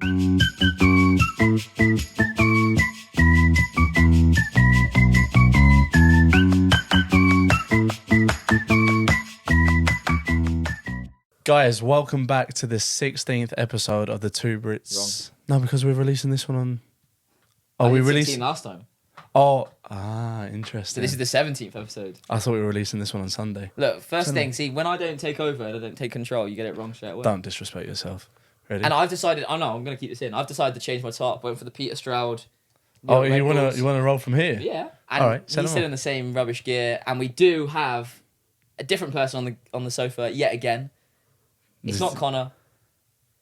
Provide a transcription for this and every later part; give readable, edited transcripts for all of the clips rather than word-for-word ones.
Guys, welcome back to the 16th episode of the Two Brits. Wrong. No, because we're releasing this one on... Oh, we released last time. Interesting. So this is the 17th episode. I thought we were releasing this one on Sunday. Look, first thing, see, when I don't take over and I don't take control, you get it wrong straight away. Don't disrespect yourself. Ready? And I've decided, I'm going to keep this in. I've decided to change my top. Went for the Peter Stroud. Oh, you want to roll from here? Yeah. And all right, he's still in the same rubbish gear. And we do have a different person on the sofa yet again. It's not Conor.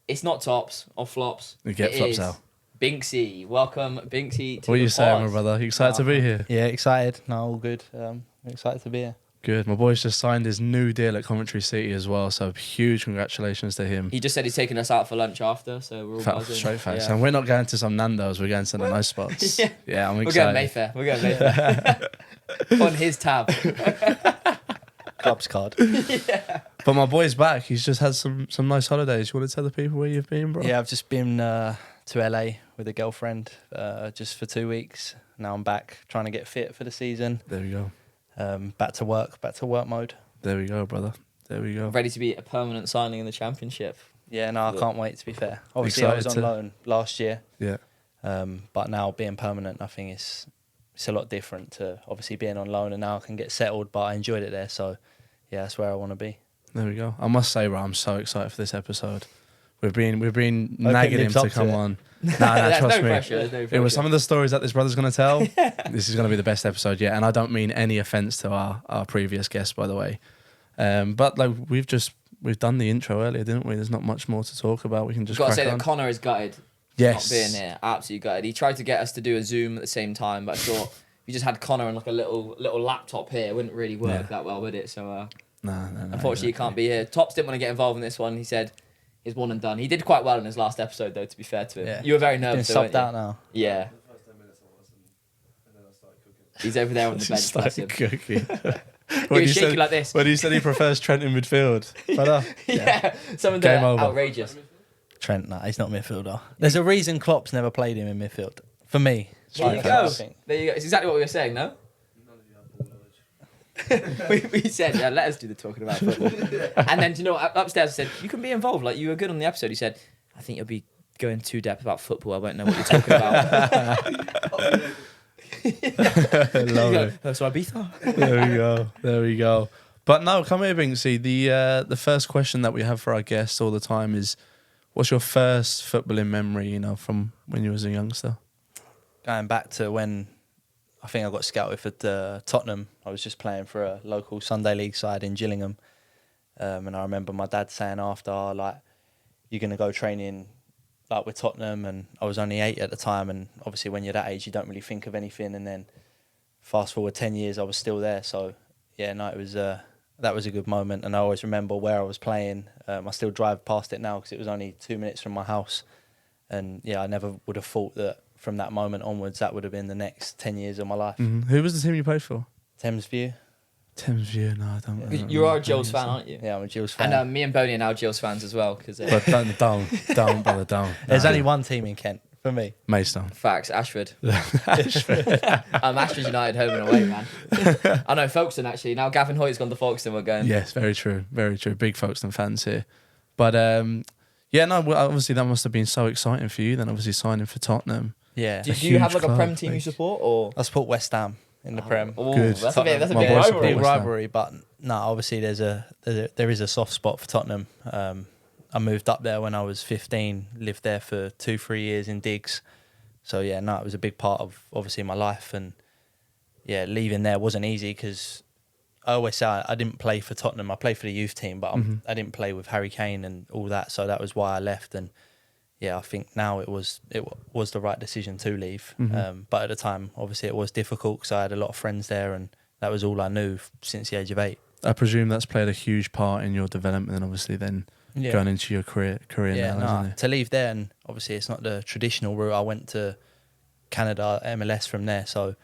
It's not tops or flops. We get flops out. Binksy. Welcome, Binksy, to What are the you saying, pod. my brother? You excited to be here? Yeah, excited. No, all good. Excited to be here. Good. My boy's just signed his new deal at Coventry City as well, so huge congratulations to him. He just said he's taking us out for lunch after, so we're all buzzing. Straight facts. Yeah. And we're not going to some Nando's, we're going to the nice spots. Yeah, I'm excited. We're going Mayfair. On his tab. Club's card. Yeah. But my boy's back. He's just had some nice holidays. You want to tell the people where you've been, bro? Yeah, I've just been to LA with a girlfriend just for 2 weeks. Now I'm back trying to get fit for the season. There we go. Back to work mode. There we go, brother. There we go. Ready to be a permanent signing in the Championship. Yeah, no, I can't wait, to be fair. Obviously, I was on loan last year. Yeah. But now being permanent, I think it's a lot different to obviously being on loan, and now I can get settled, but I enjoyed it there. So, yeah, that's where I want to be. There we go. I must say, bro, I'm so excited for this episode. We've been nagging him to come on. No, trust me. Pressure. It was some of the stories that this brother's going to tell. This is going to be the best episode yet, and I don't mean any offence to our previous guests, by the way. But like we've done the intro earlier, didn't we? There's not much more to talk about. We can just. Got to say on. that Conor is gutted. Yes. Not being here, absolutely gutted. He tried to get us to do a Zoom at the same time, but I thought if you just had Conor on like a little laptop here, it wouldn't really work that well, would it? So. No. Unfortunately, he can't be here. Tops didn't want to get involved in this one. He said he's one and done. He did quite well in his last episode, though, to be fair to him. Yeah. You were very nervous. Been subbed out now. Yeah. He's over there on the bench. Bless him. Cooking. He was shaking like this. When he said he prefers Trent in midfield. Yeah. Some of the outrageous. Trent, he's not midfielder. There's a reason Klopp's never played him in midfield. For me. There you go. It's exactly what we were saying, no? we said, yeah, let us do the talking about football. And then, upstairs I said, you can be involved. Like, you were good on the episode. He said, I think you'll be going too depth about football. I won't know what you're talking about. Love it. So I beat her. There we go. But no, come here, Binksy. The first question that we have for our guests all the time is, what's your first footballing memory, from when you was a youngster? Going back to when I think I got scouted for Tottenham. I was just playing for a local Sunday League side in Gillingham. And I remember my dad saying after, you're going to go training with Tottenham. And I was only 8 at the time. And obviously when you're that age, you don't really think of anything. And then fast forward 10 years, I was still there. So, yeah, no, it was that was a good moment. And I always remember where I was playing. I still drive past it now because it was only 2 minutes from my house. And, yeah, I never would have thought that from that moment onwards, that would have been the next 10 years of my life. Mm-hmm. Who was the team you played for? Thames View. No, I don't. You are a Gills fan, aren't you? Yeah, I'm a Gills fan. And me and Boney are now Gills fans as well. Cause, but don't, brother, don't. There's only one team in Kent for me. Maidstone. Facts, Ashford. Ashford United home and away, man. I know Folkestone, actually. Now Gavin Hoyt's gone to Folkestone, we're going. Yes, very true. Very true. Big Folkestone fans here. But, obviously that must have been so exciting for you then, obviously signing for Tottenham. Yeah. Do you have a Prem team you support? Or I support West Ham in the Prem. Oh, good. That's a bit rivalry. Rivalry, but no, obviously there is a soft spot for Tottenham. I moved up there when I was 15, lived there for 2-3 years in digs. So yeah, no, it was a big part of obviously my life, and yeah, leaving there wasn't easy because I always say I didn't play for Tottenham. I played for the youth team, but I didn't play with Harry Kane and all that. So that was why I left. And yeah, I think now it was the right decision to leave. But at the time, obviously, it was difficult because I had a lot of friends there, and that was all I knew since the age of 8. I presume that's played a huge part in your development, and obviously then going into your career now, hasn't it? To leave there, and obviously it's not the traditional route. I went to Canada, MLS from there, so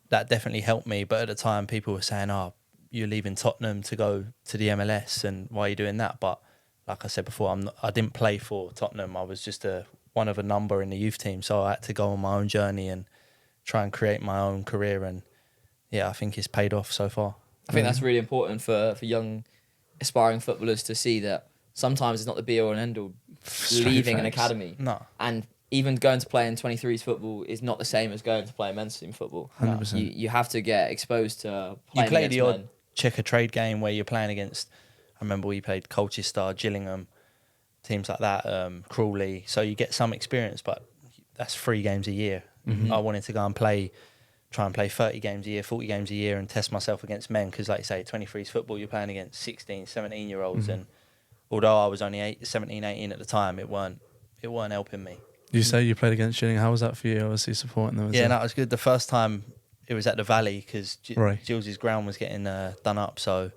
that definitely helped me. But at the time, people were saying, "Oh, you're leaving Tottenham to go to the MLS, and why are you doing that?" But like I said before, I didn't play for Tottenham. I was just a one of a number in the youth team. So I had to go on my own journey and try and create my own career. And yeah, I think it's paid off so far. I think that's really important for young aspiring footballers to see that sometimes it's not the be all and end all leaving an academy. No. And even going to play in 23s football is not the same as going to play men's team football. 100%. You have to get exposed to You playing play against the odd men. checker trade game where you're playing against, I remember we played Colchester, Gillingham, teams like that, Crawley. So you get some experience, but that's 3 games a year. Mm-hmm. I wanted to go and try and play 30 games a year, 40 games a year and test myself against men because, like you say, 23s football, you're playing against 16, 17-year-olds. Mm-hmm. And although I was only 17, 18 at the time, it weren't helping me. You say you played against Gillingham. How was that for you? Obviously supporting them. Yeah, no, it was good. The first time it was at the Valley because Right. Gills's ground was getting done up. So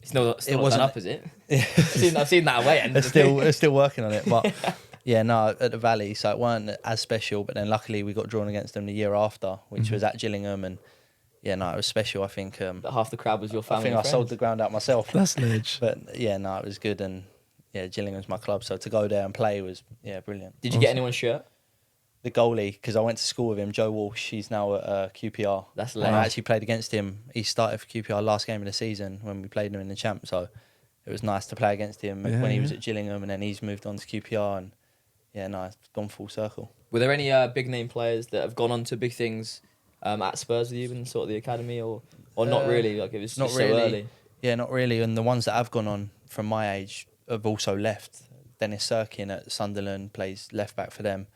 It's not It wasn't- done up, is it? I've seen that away. And they're still working on it. But yeah, no, at the Valley, so it weren't as special. But then luckily we got drawn against them the year after, which was at Gillingham, and yeah, no, it was special. I think half the crowd was your family. I think I sold the ground out myself. That's ledge. But yeah, no, it was good, and yeah, Gillingham's my club, so to go there and play was brilliant. Did you get anyone's shirt? The goalie, because I went to school with him, Joe Walsh. He's now at QPR. That's And lame. I actually played against him. He started for QPR last game of the season when we played him in the champ. So it was nice to play against him when he was at Gillingham, and then he's moved on to QPR, and yeah, no, it's gone full circle. Were there any big name players that have gone on to big things at Spurs with you in sort of the academy, or not really? Like it was Not just really. so early. Yeah, not really. And the ones that have gone on from my age have also left. Dennis Sirkin at Sunderland plays left back for them.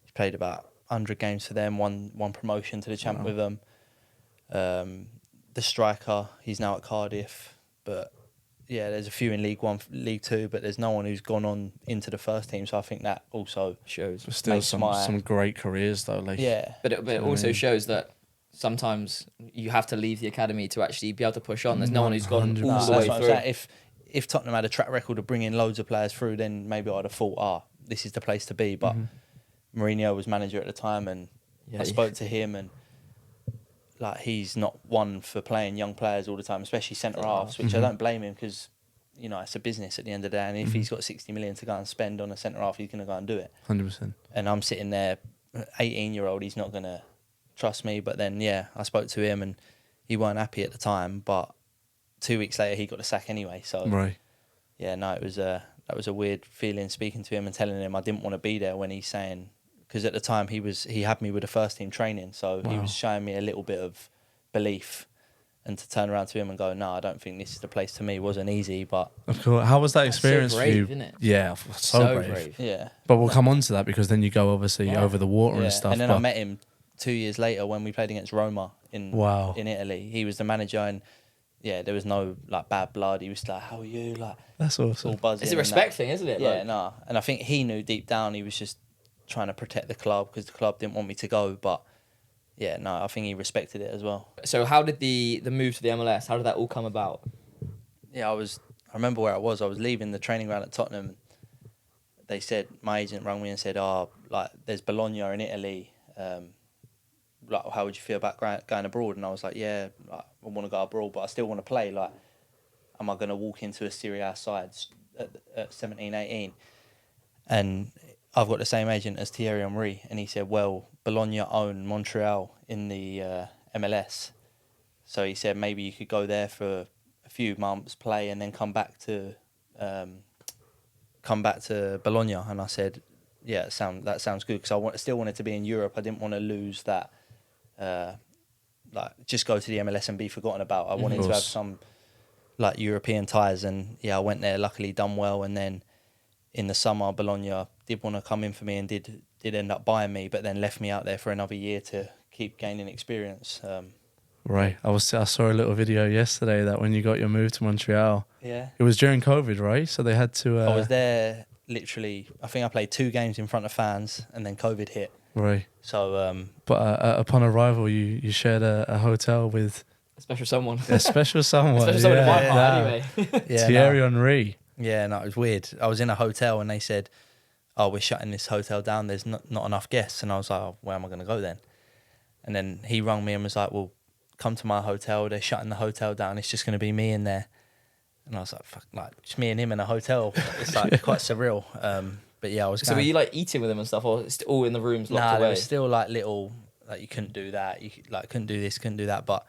He's played about 100 games for them, won promotion to the champ with them. The striker, he's now at Cardiff. But yeah, there's a few in League One, League Two, but there's no one who's gone on into the first team. So I think that also Shows. But still makes some great careers though. Like yeah. But it also shows that sometimes you have to leave the academy to actually be able to push on. There's no one who's gone 100%. all No, the that's way what I'm through. saying. If Tottenham had a track record of bringing loads of players through, then maybe I'd have thought, this is the place to be. But Mourinho was manager at the time, and I spoke to him, and like he's not one for playing young players all the time, especially centre halves, which I don't blame him because it's a business at the end of the day. And if he's got 60 million to go and spend on a centre half, he's going to go and do it. 100%. And I'm sitting there, 18-year-old, he's not going to trust me. But then I spoke to him, and he weren't happy at the time, but 2 weeks later he got the sack anyway. So Right. yeah, no, it was that was a weird feeling speaking to him and telling him I didn't want to be there when he's saying, because at the time he had me with the first team training, so he was showing me a little bit of belief, and to turn around to him and go, no, I don't think this is the place to me, wasn't easy, but Of course. How was that That's so experience brave, for you? isn't it? Yeah, so brave. yeah. But we'll come on to that because then you go obviously Yeah. over the water Yeah. and stuff. And then but I met him 2 years later when we played against Roma in Italy. He was the manager, and yeah, there was no like bad blood. He was like, "How are you?" Like that's awesome. all buzzing. It's a and respect that. thing, isn't it? Yeah, Like, no. And I think he knew deep down he was just trying to protect the club because the club didn't want me to go. But yeah, no, I think he respected it as well. So how did the move to the MLS? How did that all come about? Yeah, I remember where I was. I was leaving the training ground at Tottenham. They said, my agent rang me and said, like there's Bologna in Italy. Like, how would you feel about going abroad? And I was like, yeah, like, I want to go abroad, but I still want to play. Like, am I going to walk into a Serie A side at 17, 18? And I've got the same agent as Thierry, and he said, well, Bologna own Montreal in the MLS. So he said maybe you could go there for a few months, play, and then come back to Bologna. And I said, yeah, that sounds good, because I still wanted to be in Europe. I didn't want to lose that. Like just go to the MLS and be forgotten about. I wanted to have some like European ties, and yeah, I went there. Luckily, done well, and then in the summer, Bologna did want to come in for me and did end up buying me, but then left me out there for another year to keep gaining experience. Right. I saw a little video yesterday that when you got your move to Montreal, Yeah, it was during COVID, right? So they had to. I was there literally. I think I played 2 games in front of fans, and then COVID hit. Right. So But upon arrival, you shared a hotel with A special someone. a special someone. Special someone in my yeah. heart, anyway. yeah, Thierry no. Henry. Yeah, no, it was weird. I was in a hotel and they said, "Oh, we're shutting this hotel down. There's not enough guests." And I was like, "Oh, where am I going to go then?" And then he rang me and was like, "Well, come to my hotel. They're shutting the hotel down. It's just going to be me in there." And I was like, "Fuck, like just me and him in a hotel." It's like quite surreal. But yeah, I was. So were you like eating with him and stuff, or it's all in the rooms locked Nah, away? there was still like little, like you couldn't do that, like couldn't do this, couldn't do that. But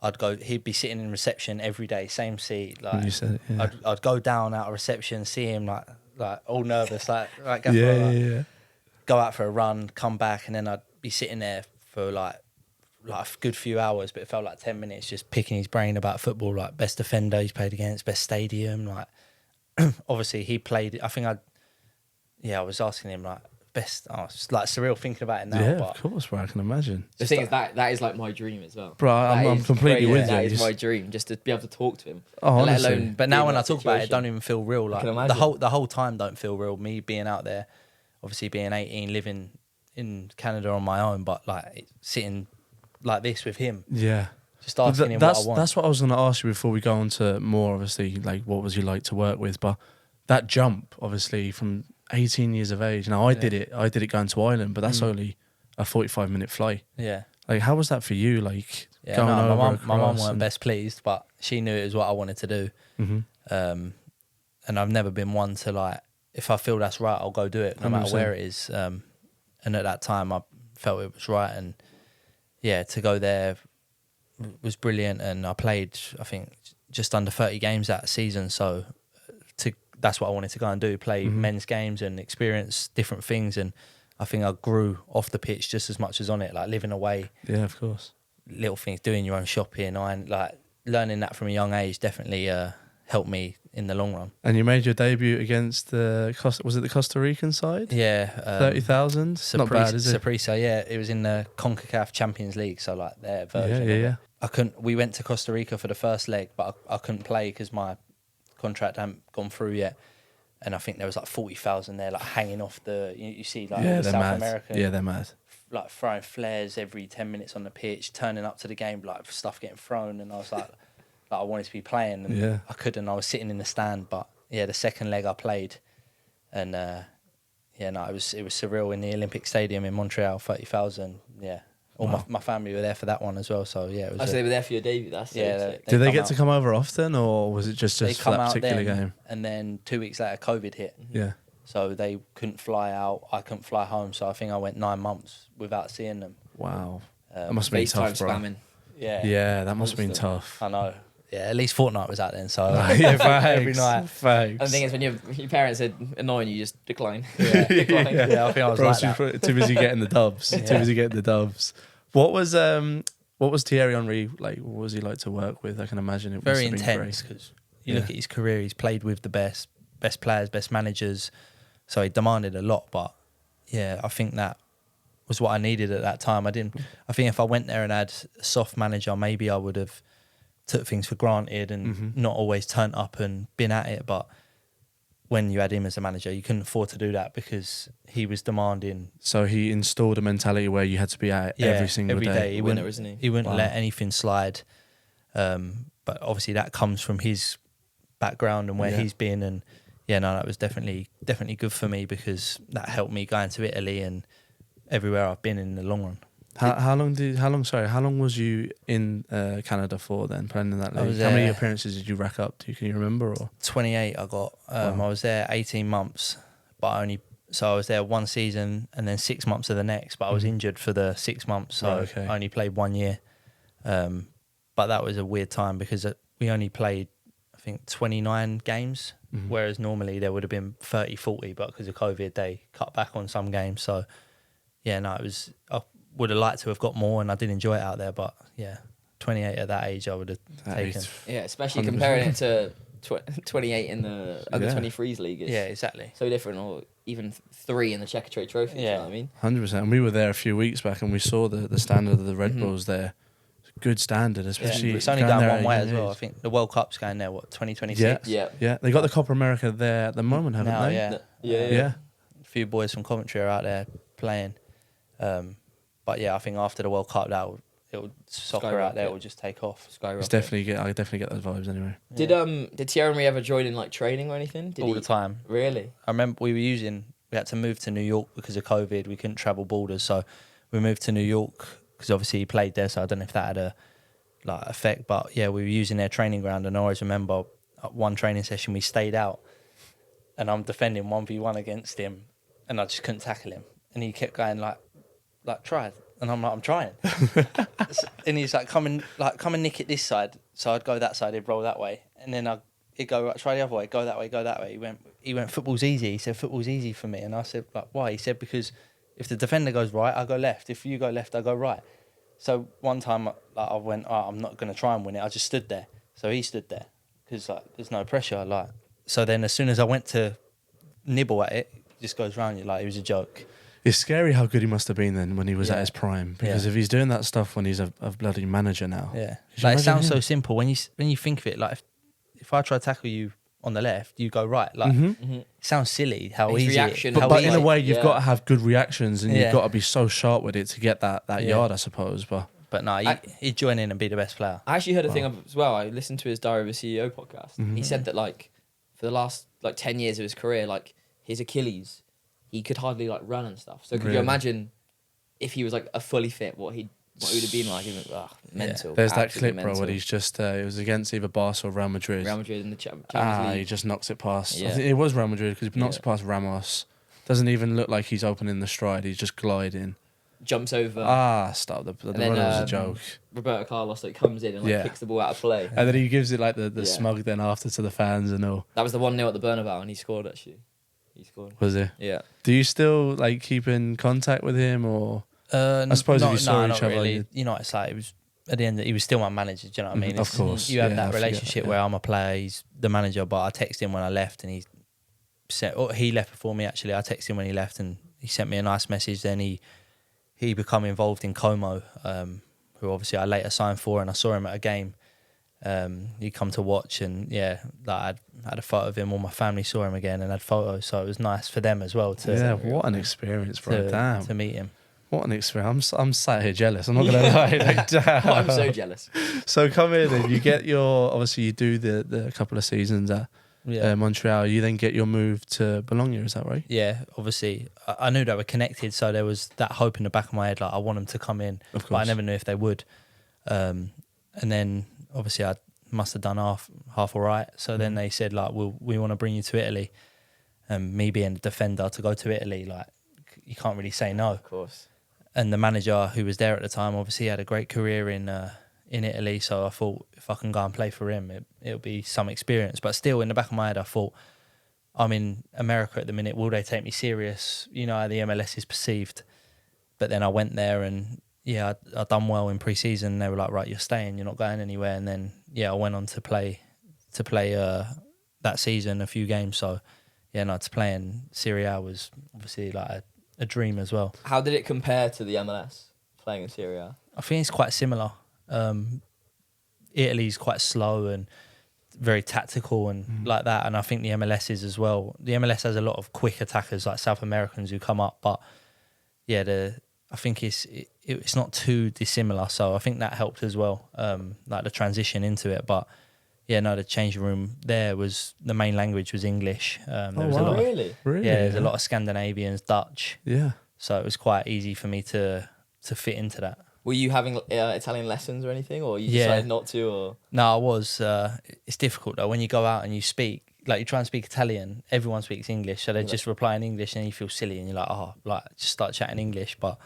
I'd go. He'd be sitting in reception every day, same seat. Like You said, yeah. I'd go down out of reception, see him like all nervous, like go Yeah, for, yeah. go out for a run, come back, and then I'd be sitting there for like a good few hours, but it felt like 10 minutes just picking his brain about football, like best defender he's played against, best stadium. Like obviously he played. I think I was asking him like best. Oh, it's like surreal thinking about it now. Yeah, but of course, bro. I can imagine. The thing is that is like my dream as well. Bro, I'm That is completely crazy. with you. That is Just- my dream, just to be able to talk to him. Oh, And let honestly. alone But now being when in I that talk about it, it situation. don't even feel real. Like can the imagine. whole time don't feel real. Me being out there, obviously being 18, living in Canada on my own, but like sitting like this with him, Yeah. just But asking him that's what I want. that's what I was going to ask you before we go on to more, obviously, like what was you like to work with? But that jump, obviously, from 18 years of age. Now, I did it going to Ireland, but that's only a 45-minute flight. Yeah. Like, how was that for you? Like, Yeah, going no, over my mum across weren't and- best pleased, but she knew it was what I wanted to do. Mhm. And I've never been one to like, if I feel that's right, I'll go do it, no matter 100%. where it is. And at that time, I felt it was right, and yeah, to go there was brilliant. And I played, I think, just under 30 games that season. So that's what I wanted to go and do: play men's games and experience different things. And I think I grew off the pitch just as much as on it, like living away. Yeah, of course. Little things, doing your own shopping, like learning that from a young age definitely helped me in the long run. And you made your debut against was it the Costa Rican side? Yeah, 30,000? Not bad, is it? Saprissa, yeah, it was in the CONCACAF Champions League, so like their version. Yeah, of yeah. it. I couldn't. We went to Costa Rica for the first leg, but I couldn't play because my contract hadn't gone through yet. And I think there was like 40,000 there, like hanging off the. You see, like Yeah, the they're South mad. American. Yeah, they're mad. Like throwing flares every 10 minutes on the pitch, turning up to the game, like stuff getting thrown, and I was like I wanted to be playing, and Yeah. I couldn't. I was sitting in the stand, but yeah, the second leg I played, and it was surreal in the Olympic Stadium in Montreal, 30,000. Yeah, all my family were there for that one as well. So yeah, it was. So they were there for your debut. That's Yeah, so sick. Did they come get out. to come over often, or was it just They for come that out particular then, game? and then 2 weeks later, COVID hit. Yeah. So they couldn't fly out. I couldn't fly home. So I think I went 9 months without seeing them. Wow. That must have been FaceTime tough, bro. spamming. Yeah. Yeah, that must have been Constant. tough. I know. Yeah, at least Fortnite was out then. So Yeah, every night. Thanks. And the thing is, when your parents are annoying you, just decline. Yeah. Decline. Yeah, I think I was Bro, like too, that. too busy getting the dubs. Too busy getting the dubs. What was Thierry Henry like? What was he like to work with? I can imagine it Very must have been intense great. because you look at his career. He's played with the best players, best managers. So he demanded a lot. But yeah, I think that was what I needed at that time. I think if I went there and had a soft manager, maybe I would have took things for granted and not always turned up and been at it. But when you had him as a manager, you couldn't afford to do that because he was demanding. So he installed a mentality where you had to be at it every single day. He Winner, wouldn't, isn't he? He wouldn't Wow. let anything slide. But obviously that comes from his background and where Yeah. he's been. And yeah, no, that was definitely good for me because that helped me going to Italy and everywhere I've been in the long run. How long was you in Canada for then, playing in that I league? was How many there- appearances did you rack up? Can you remember? Or 28 I got. Wow. I was there 18 months, but I was there one season and then 6 months of the next, but I was injured for the 6 months, so Right, okay. I only played 1 year. But that was a weird time because we only played, I think, 29 games, whereas normally there would have been 30, 40, but because of COVID, they cut back on some games. So, yeah, no, I would have liked to have got more, and I did enjoy it out there, but yeah, 28 at that age, I would have taken. Yeah, especially 100%. comparing it to 28 in the under Yeah. 23s league. It's Yeah, exactly. so different, or even 3 in the Checker Trade Trophy. You know what I mean? 100%. And we were there a few weeks back, and we saw the standard of the Red Bulls there. Good standard, especially. It's only going going there one at a way young as well. I age. think the World Cup's going there, 2026? Yeah. Yeah, they got the Copa America there at the moment, haven't Now, they? yeah. Yeah. A few boys from Coventry are out there playing. But yeah, I think after the World Cup, soccer out there will just take off. It's Skyrocket. I definitely get those vibes anyway. Did Thierry Henry ever join in like training or anything? Did All he? the time. Really? I remember we had to move to New York because of COVID. We couldn't travel borders, so we moved to New York because obviously he played there. So I don't know if that had a effect, but yeah, we were using their training ground, and I always remember at one training session we stayed out, and I'm defending 1v1 against him, and I just couldn't tackle him. And he kept going like try. And I'm like, I'm trying. And he's like, come and nick it this side. So I'd go that side, he'd roll that way. And then he'd go, right, try the other way, go that way, go that way. He went, football's easy. He said, football's easy for me. And I said, like, why? He said, because if the defender goes right, I go left. If you go left, I go right. So one time I went, I'm not going to try and win it. I just stood there. So he stood there because like, there's no pressure. Like, so then as soon as I went to nibble at it, it just goes round you like it was a joke. It's scary how good he must have been then when he was at his prime. Because if he's doing that stuff when he's a bloody manager now. Yeah. Like, it sounds so simple when you think of it. Like if I try to tackle you on the left, you go right. Like it sounds silly how His easy. reaction, But in a way, you've got to have good reactions and Yeah. you've got to be so sharp with it to get that yard, I suppose. But no, he'd join in and be the best player. I actually heard a thing as well. I listened to his Diary of a CEO podcast. He said that like for the last like 10 years of his career, like his Achilles, he could hardly like run and stuff. So could you imagine if he was like a fully fit, what it would have been like? Mental. there's that clip, mental. bro, where he's just it was against either Barca or Real Madrid. Real Madrid in the Champions League. He just knocks it past. Yeah. I think it was Real Madrid because he knocks it past Ramos. Doesn't even look like he's opening the stride. He's just gliding. Jumps over. Stop. The then, runner was a joke. Roberto Carlos like comes in and like kicks the ball out of play. And then he gives it like the smug then after to the fans and all. That was the 1-0 at the Bernabeu and he scored actually. He scored. Was it? Yeah. Do you still like keep in contact with him or? I suppose if you saw each other, really. You know, it's like it was at the end. He was still my manager. Do you know what I mean? Of course, you have that I relationship forget, where I'm a player, he's the manager. But I texted him when I left, and he left before me. Actually, I texted him when he left, and he sent me a nice message. Then he become involved in Como, who obviously I later signed for, and I saw him at a game. He come to watch, and I had a photo of him. All my family saw him again and had photos, so it was nice for them as well to. What an experience, bro! Damn, to meet him. What an experience! I'm sat here jealous. I'm not gonna lie. Like, damn. I'm so jealous. So come in and you get obviously you do the couple of seasons at Montreal. You then get your move to Bologna. Is that right? Yeah, obviously I knew they were connected, so there was that hope in the back of my head, like I want them to come in, but I never knew if they would. And then obviously I must have done half all right. So then they said like, we want to bring you to Italy, and me being a defender to go to Italy, like you can't really say no. Of course. And the manager who was there at the time obviously had a great career in Italy, so I thought if I can go and play for him, it'll be some experience. But still, in the back of my head, I thought, I'm in America at the minute, will they take me serious? You know how the MLS is perceived. But then I went there and I done well in pre-season. They were like, right, you're staying, you're not going anywhere. And then I went on to play that season a few games. So to play in Serie A was obviously like a dream as well. How did it compare to the MLS playing in Serie A? I think it's quite similar. Italy's quite slow and very tactical and like that, and I think the MLS is as well. The MLS has a lot of quick attackers like South Americans who come up, but I think it's not too dissimilar, so I think that helped as well, like the transition into it. But the changing room there was, the main language was English. There was a lot Really? Really? Yeah, there's a lot of Scandinavians, Dutch. Yeah. So it was quite easy for me to fit into that. Were you having Italian lessons or anything, or you decided not to? Or No, I was. It's difficult though when you go out and you speak. Like you try and speak Italian, everyone speaks English, so they just reply in English, and you feel silly, and you're like, just start chatting English. But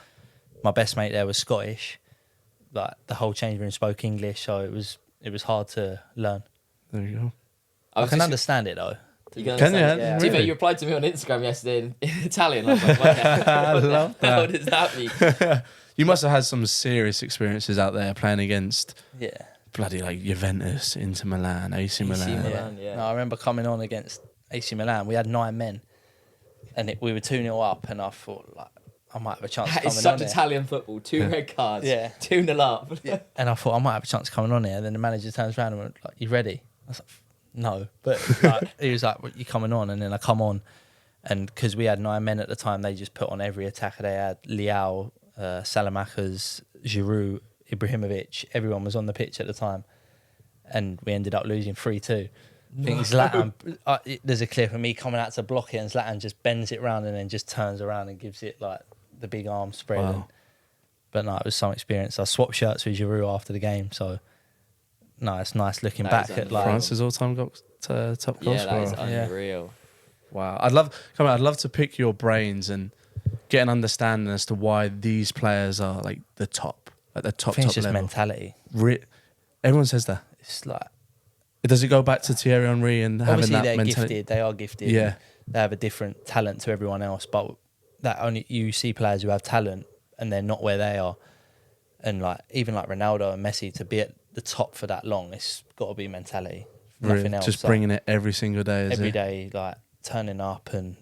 my best mate there was Scottish. Like the whole change room spoke English, so it was hard to learn. There you go. I can understand it though. You can Can you? understand it? Yeah. To be fair, Really? you replied to me on Instagram yesterday in Italian. I was like, I love that. What does that mean? You must have had some serious experiences out there playing against bloody like Juventus, Inter Milan, AC Milan. Milan. Yeah. No, I remember coming on against AC Milan. We had 9 men, and we were 2-0 up, and I thought like I might have a chance. It's such Italian football. 2 red cards. 2-0 up. And I thought I might have a chance coming on here. And then the manager turns around and went like, "You ready?" I was like, "No," but like, he was like, "You coming on?" And then I come on, and because we had 9 men at the time, they just put on every attacker. They had Leao, Salamakers, Giroud, Ibrahimovic. Everyone was on the pitch at the time, and we ended up losing 3-2. I think Zlatan. There's a clip of me coming out to block it, and Zlatan just bends it round and then just turns around and gives it like the big arm spread. Wow. But no, it was some experience. I swapped shirts with Giroud after the game, so no, it's nice looking back at like France's all-time top goal Yeah, that is scorer. unreal. Wow. I'd love to pick your brains and get an understanding as to why these players are like the top, at the top, I think top it's just level. mentality. Everyone says that. It's like, Does it go back to Thierry Henry and having obviously that they're mentality? gifted. They are gifted. Yeah. They have a different talent to everyone else, but that only you see players who have talent and they're not where they are. And like even like Ronaldo and Messi, to be at the top for that long, it's got to be mentality. Really? Nothing else. Just bringing it every single day. Every day, like turning up and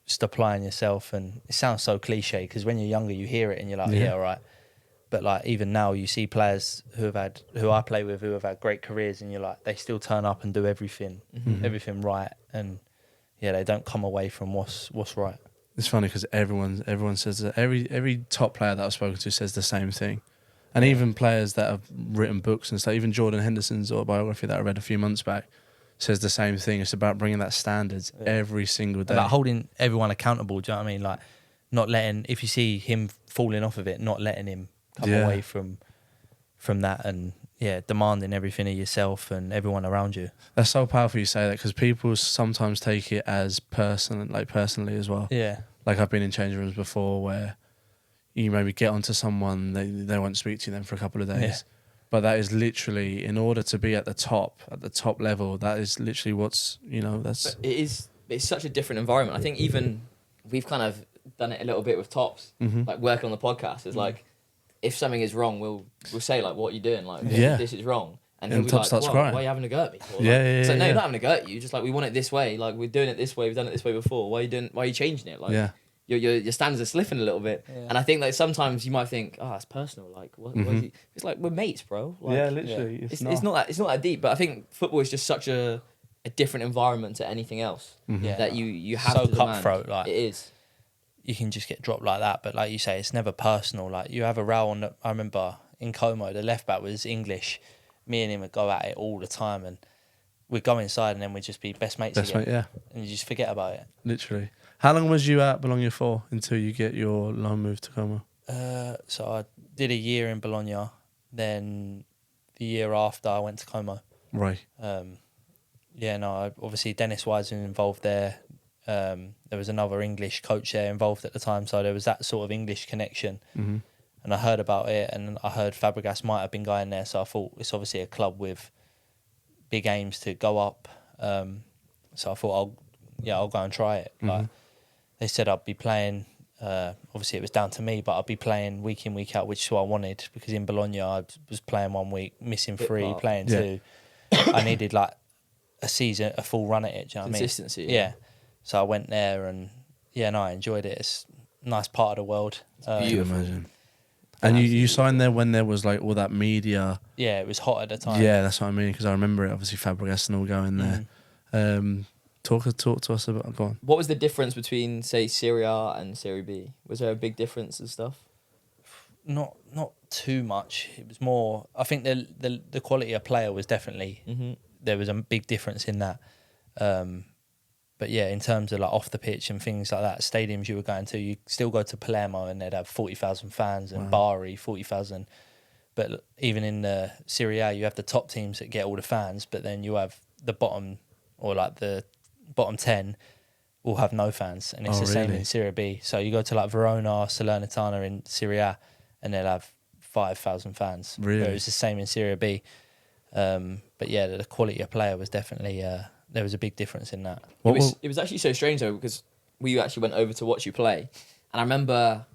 just applying yourself. And it sounds so cliche because when you're younger, you hear it and you're like, yeah, all right. But like even now, you see players who I play with, who have had great careers, and you're like, they still turn up and do everything right, and yeah, they don't come away from what's right. It's funny because everyone says that every top player that I've spoken to says the same thing, and even players that have written books and stuff. Even Jordan Henderson's autobiography that I read a few months back says the same thing. It's about bringing that standards every single day, like holding everyone accountable. Do you know what I mean? Like not letting, if you see him falling off of it, not letting him come away from that, and demanding everything of yourself and everyone around you. That's so powerful you say that, because people sometimes take it as personally as well. Yeah. Like I've been in changing rooms before where you maybe get onto someone, they won't speak to you then for a couple of days. Yeah. But that is literally, in order to be at the top level, that is literally what's, that's... But it's such a different environment. I think even we've kind of done it a little bit with Tops, like working on the podcast. It's like, if something is wrong, we'll say like, "What are you doing? Like, this is wrong." And he'll be Top like, starts "Why crying. are you having a go at me?" Or, It's like, no, you're not having a go at you. Just like, we want it this way. Like, we're doing it this way. We've done it this way before. Why are you changing it? Like, your standards are slipping a little bit. Yeah. And I think like sometimes you might think, "Oh, it's personal." Like, what is he? It's like, we're mates, bro. Like, literally. It's not that deep. But I think football is just such a different environment to anything else that you have so to demand. cutthroat. Like, it is. You can just get dropped like that, but like you say, it's never personal. Like you have a row on. I remember in Como, the left back was English. Me and him would go at it all the time, and we'd go inside, and then we'd just be best mates again. And you just forget about it. Literally. How long was you at Bologna for until you get your loan move to Como? So I did a year in Bologna, then the year after I went to Como. Right. Obviously Dennis Wise was involved there. There was another English coach there involved at the time, so there was that sort of English connection. And I heard about it, and I heard Fàbregas might have been going there, so I thought it's obviously a club with big aims to go up. So I thought I'll go and try it. Like they said, I'd be playing. Obviously, it was down to me, but I'd be playing week in, week out, which is what I wanted, because in Bologna I was playing 1 week, missing 3, playing 2. I needed like a season, a full run at it. Do you know what I mean? Consistency. Yeah. So I went there, and I enjoyed it. It's a nice part of the world. Beautiful. Imagine. And you signed there when there was like all that media. Yeah, it was hot at the time. Yeah, that's what I mean, because I remember it. Obviously, Fàbregas and all going there. Talk to us about. Go on. What was the difference between, say, Serie A and Serie B? Was there a big difference and stuff? Not too much. It was more. I think the quality of player was definitely there was a big difference in that. But yeah, in terms of like off the pitch and things like that, stadiums you were going to, you still go to Palermo and they'd have 40,000 fans, and Bari 40,000. But even in the Serie A, you have the top teams that get all the fans, but then you have the bottom, or like the bottom 10 will have no fans, and it's the same in Serie B. So you go to like Verona, Salernitana in Serie A, and they'll have 5,000 fans. Really? Where it's the same in Serie B. But yeah, the quality of player was definitely there was a big difference in that. It was actually so strange though, because we actually went over to watch you play, and I remember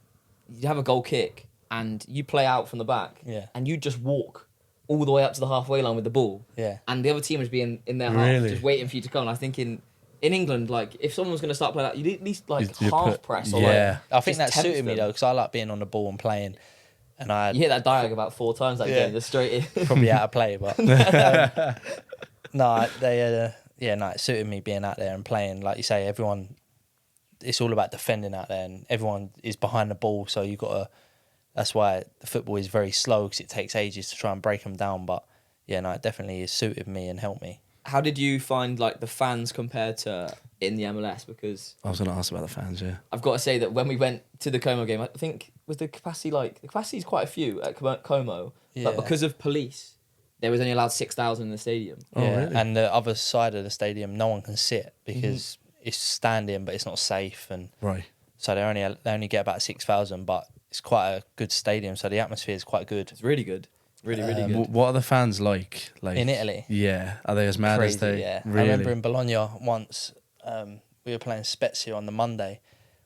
you'd have a goal kick and you play out from the back, and you just walk all the way up to the halfway line with the ball, and the other team would be in their half just waiting for you to come. And I was thinking, in England, like if someone was going to start playing that, you'd at least like half press. Or, yeah, I think that suited me them. though, because I like being on the ball and playing. And you hit that dialogue about 4 times that game, just straight in. Probably out of play, but it suited me being out there and playing. Like you say, everyone, it's all about defending out there, and everyone is behind the ball, so you got to. That's why the football is very slow, because it takes ages to try and break them down. But it definitely suited me and helped me. How did you find like the fans compared to in the MLS? Because I was going to ask about the fans. Yeah, I've got to say that when we went to the Como game, I think was the capacity is quite a few at Como, but because of police, there was only allowed 6,000 in the stadium. Oh, really? And the other side of the stadium, no one can sit, because it's standing, but it's not safe, and Right. so they only get about 6,000, but it's quite a good stadium, so the atmosphere is quite good. It's really good. Really good. What are the fans like? Like In Italy? Yeah. Are they as mad Crazy, as they? yeah. Really? I remember in Bologna once, we were playing Spezia on the Monday.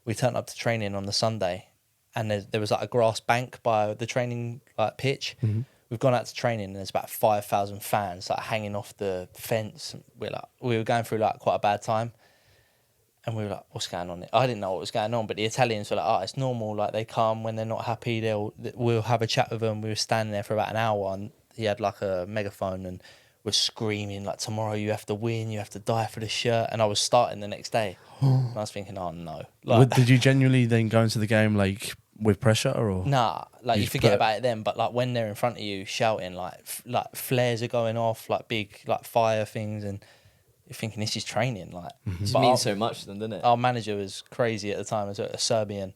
We turned up to training on the Sunday, and there was like a grass bank by the training like pitch. Mm-hmm. We've gone out to training, and there's about 5,000 fans like hanging off the fence. We were going through like quite a bad time, and we were like, "What's going on?" I didn't know what was going on, but the Italians were like, "Oh, it's normal. Like they come when they're not happy. We'll have a chat with them." We were standing there for about an hour, and he had like a megaphone, and we're screaming like, "Tomorrow you have to win. You have to die for the shirt." And I was starting the next day, and I was thinking, "Oh no!" Like, Did you genuinely then go into the game like with pressure or? nah, like you just forget put- about it then, but like when they're in front of you shouting, like flares are going off, like big like fire things, and you're thinking this is training, like. It just But means so much to them, doesn't it? our manager was crazy at the time, as a Serbian,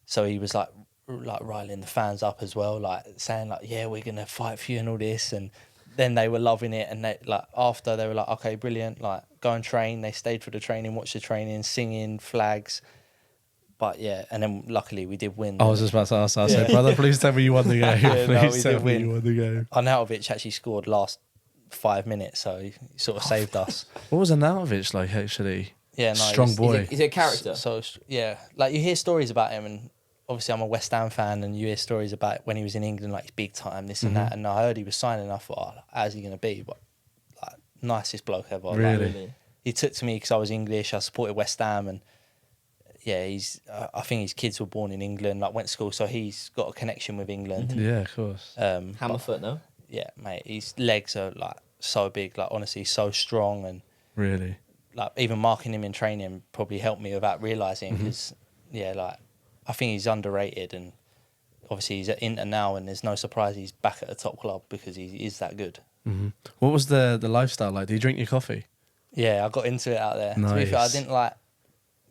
so he was like riling the fans up as well, like saying like, "Yeah, we're gonna fight for you" and all this, and then they were loving it, and they like after they were like, "Okay, brilliant, like go and train." They stayed for the training, watched the training, singing flags. But yeah, and then luckily we did win. I was just about to ask. I said, Yeah. "Brother, please tell me you won the game. Yeah, no, we Please tell did me win. you won the game." Arnautovic actually scored last 5 minutes, so he sort of saved us. What was Arnautovic like? Actually, Yeah, no, strong he's- boy. He's a character. So yeah, like you hear stories about him, and obviously I'm a West Ham fan, and you hear stories about when he was in England, like he's big time, this and that. And I heard he was signing. I thought, oh, how's he gonna be? But like, nicest bloke ever. Like, Really? he took to me because I was English. I supported West Ham, and yeah, he's. I think his kids were born in England, like went to school, so he's got a connection with England. Yeah, of course. But, Hammerfoot, no? yeah, mate, his legs are like so big, like honestly, so strong, and Really. like even marking him in training probably helped me without realizing because yeah, like I think he's underrated, and obviously he's at Inter now, and there's no surprise he's back at a top club because he is that good. Hmm. What was the lifestyle like? Do you drink your coffee? Yeah, I got into it out there. To be fair, I Nice. didn't like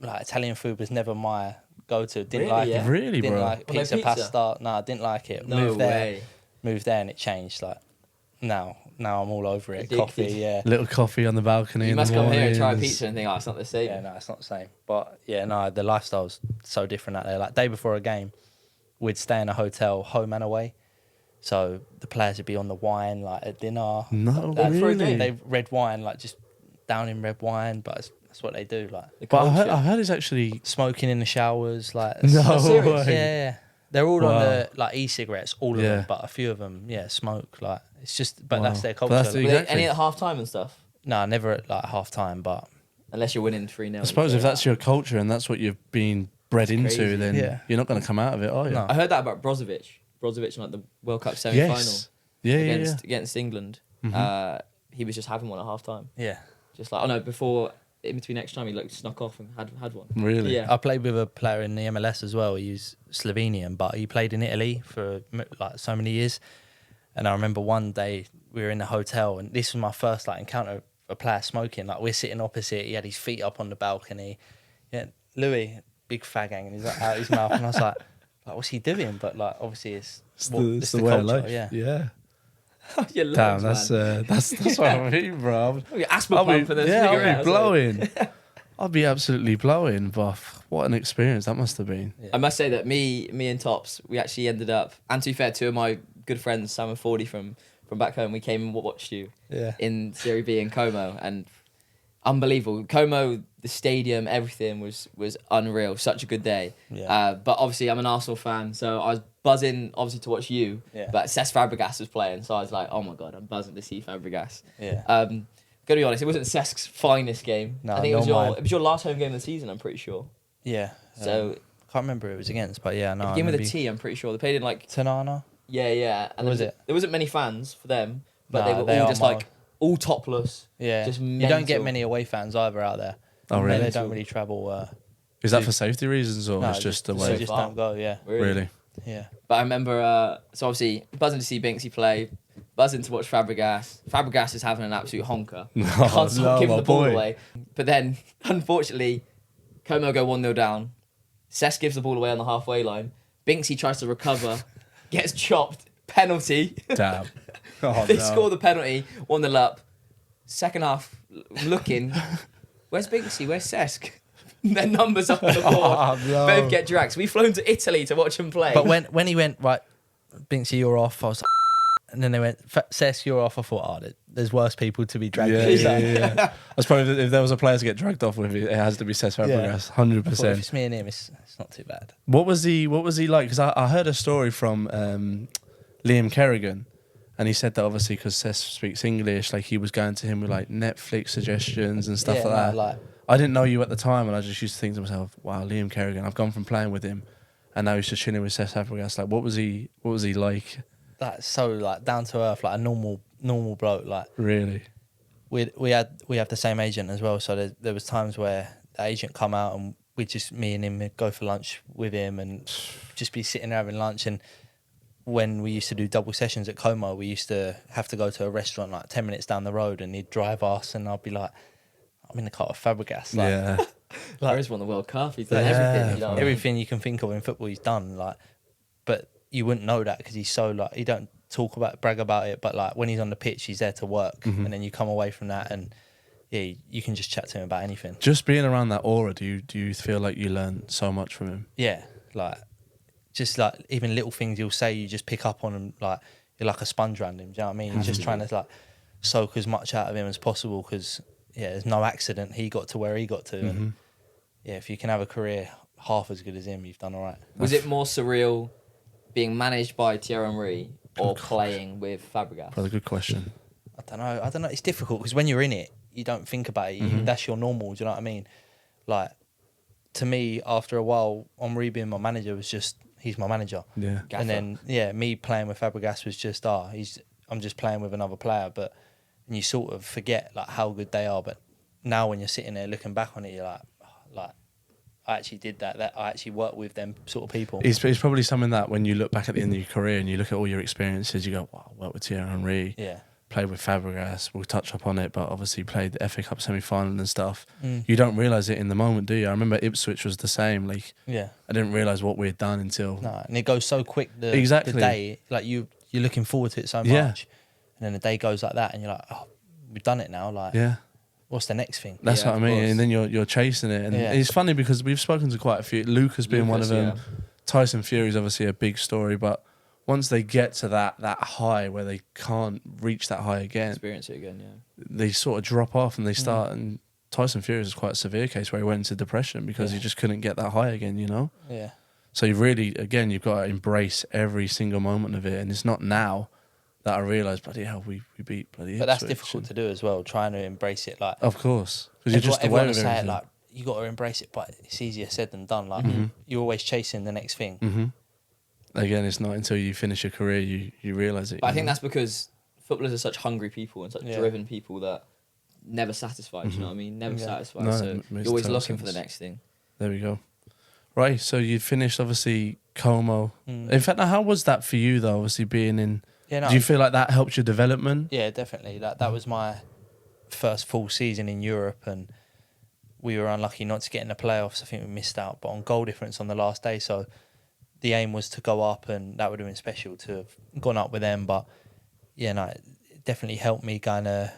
Italian food was never my go-to. Didn't Really, like yeah? it. Really, Didn't bro? like Well, no pizza, pizza? pasta. No, I didn't like it. No moved there, way. moved there, and it changed. Like now I'm all over it. Addicted. Coffee, yeah. Little coffee on the balcony. You in must the come here and try a mornings. pizza and think, oh, it's not the same. Yeah, no, it's not the same. But yeah, no, the lifestyle's so different out there. Like day before a game, we'd stay in a hotel, home and away. So the players would be on the wine, like at dinner. No, Like, really. They red wine, like just down in red wine, but that's what they do. Like The But culture. I heard it's actually smoking in the showers, like no serious? way. yeah. They're all Wow. on the like e-cigarettes, all of Yeah. them, but a few of them, yeah, smoke. Like it's just, but Wow. that's their But culture. that's like. the- Were they Exactly. any at half time and stuff? No, never at like half time, but Unless you're winning 3-0. I suppose if that's your culture and that's what you've been bred into, crazy. then Yeah. you're not going to come out of it, are you? No. I heard that about Brozovic. Brozovic in like the World Cup semi-final Yes. Yeah, yeah, yeah. against England. Mhm. He was just having one at half time. yeah. Just like, oh no, before, in between extra time, he like snuck off and had one. Really? Yeah. I played with a player in the MLS as well. He's Slovenian, but he played in Italy for like so many years. And I remember one day we were in the hotel, and this was my first like encounter of a player smoking. Like we're sitting opposite. He had his feet up on the balcony. Yeah, Louis, big fag hanging his out his mouth, and I was like, what's he doing? But like obviously it's It's the way of life. Yeah. Yeah. Your Damn, lungs, that's what I mean, bro. man. Your asthma I'll pump be, and the yeah, cigarette. I'll be blowing. I'll be absolutely blowing, but what an experience that must have been. I must say that me and Tops, we actually ended up, and to be fair, two of my good friends, Sam and Fordy from back home, we came and watched you Yeah. in Serie B in Como, and unbelievable. Como, the stadium, everything was unreal. Such a good day. Yeah. But obviously, I'm an Arsenal fan, so I was buzzing, obviously, to watch you. Yeah. But Cesc Fàbregas was playing, so I was like, oh my God, I'm buzzing to see Fàbregas. Yeah. Gotta be honest, it wasn't Cesc's finest game. No, I think it was nor mine. your last home game of the season, I'm pretty sure. Yeah. So, can't remember who it was against, but yeah, no. it I began with a remember T, I'm pretty sure. They played in like, Tanana. yeah. And Was there it? There wasn't many fans for them, but Nah, they were they all are just mild. like, all topless. Yeah. Just you don't get mental. many away fans either out there. Oh, really? They don't really travel. Is that for safety reasons or no, it's just the they way? just far. don't go. Yeah. Really? Yeah. But I remember, so obviously, buzzing to see Binksy play, buzzing to watch Fàbregas. Fàbregas is having an absolute honker. Can't stop giving my the ball boy. away. But then, unfortunately, Como go 1-0 down. Cesc gives the ball away on the halfway line. Binksy tries to recover, gets chopped, penalty. Damn. Oh, They no. score the penalty, 1-0 up. Second half, looking, Where's Binksy? Where's Cesc? Their numbers up on the board. no. Both get dragged. So we've flown to Italy to watch them play. But when he went, right, Binksy, you're off, I was like, and then they went, Cesc, you're off. I thought, there's worse people to be dragged. Yeah. That's probably if there was a player to get dragged off with, it has to be Cesc Fàbregas, 100%. If it's me and him, it's not too bad. What was he like? Because I heard a story from Liam Kerrigan, and he said that obviously because Cesc speaks English, like he was going to him with like Netflix suggestions and stuff like that. I didn't know you at the time, and I just used to think to myself, wow, Liam Kerrigan, I've gone from playing with him, and now he's just chilling with Cesc Fàbregas. Like, what was he like? That's so like down to earth, like a normal bloke. Like Really? we have the same agent as well, so there was times where the agent come out and me and him would go for lunch with him and just be sitting there having lunch. And when we used to do double sessions at Como, we used to have to go to a restaurant like 10 minutes down the road, and he'd drive us, and I'd be like, I'm in the car with Fàbregas. Like, Yeah. Like, he's won the World Cup. He's done Yeah, everything. You know? everything you can think of in football he's done. Like, but you wouldn't know that because he's so like, he don't brag about it, but like when he's on the pitch, he's there to work, and then you come away from that and you can just chat to him about anything. Just being around that aura, do you feel like you learn so much from him? Yeah, like just like even little things he'll say, you just pick up on him. Like you're like a sponge around him. Do you know what I mean? You're just trying to like soak as much out of him as possible because there's no accident. He got to where he got to, and if you can have a career half as good as him, you've done all right. Was it more surreal being managed by Thierry or playing with Fàbregas? Probably a good question. I don't know. It's difficult because when you're in it, you don't think about it. That's your normal. Do you know what I mean? Like, to me, after a while, Henri being my manager was just, he's my manager. Yeah. And then, me playing with Fàbregas was just, I'm just playing with another player. And you sort of forget like how good they are. But now when you're sitting there looking back on it, you're like, I actually did that. I actually worked with them sort of people. It's probably something that when you look back at the end of your career and you look at all your experiences, you go, wow, I worked with Thierry Henry. Yeah. Played with Fàbregas, we'll touch upon it, but obviously played the FA Cup semi-final and stuff. You don't realise it in the moment, do you? I remember Ipswich was the same. Like, I didn't realise what we'd done until... No, and it goes so quick the day. Like, you're looking forward to it so much. And then the day goes like that and you're like, oh, we've done it now. Like, what's the next thing? That's what I mean. And then you're chasing it. And it's funny because we've spoken to quite a few. Lucas being one of them. Tyson Fury's obviously a big story, but once they get to that high where they can't reach that high again, experience it again, they sort of drop off and they start. And Tyson Fury is quite a severe case where he went into depression because he just couldn't get that high again, you know? Yeah. So you really, again, you've got to embrace every single moment of it. And it's not now that I realise, bloody hell, we beat bloody Ipswich. But that's difficult to do as well, trying to embrace it. Like, of course. Because you're just everyone aware of say everything. it, like, you got to embrace it, but it's easier said than done. Like, you're always chasing the next thing. Again, it's not until you finish your career you realise it. But I think that's because footballers are such hungry people and such driven people that never satisfied. You know what I mean? Never satisfied. No, so makes you're always total looking for sense. the next thing. There we go. Right, so you finished obviously Como. In fact, now, how was that for you though? Obviously being in. Do you feel like that helped your development? Yeah, definitely. That was my first full season in Europe, and we were unlucky not to get in the playoffs. I think we missed out, but on goal difference on the last day. So the aim was to go up, and that would have been special to have gone up with them. But it definitely helped me kind of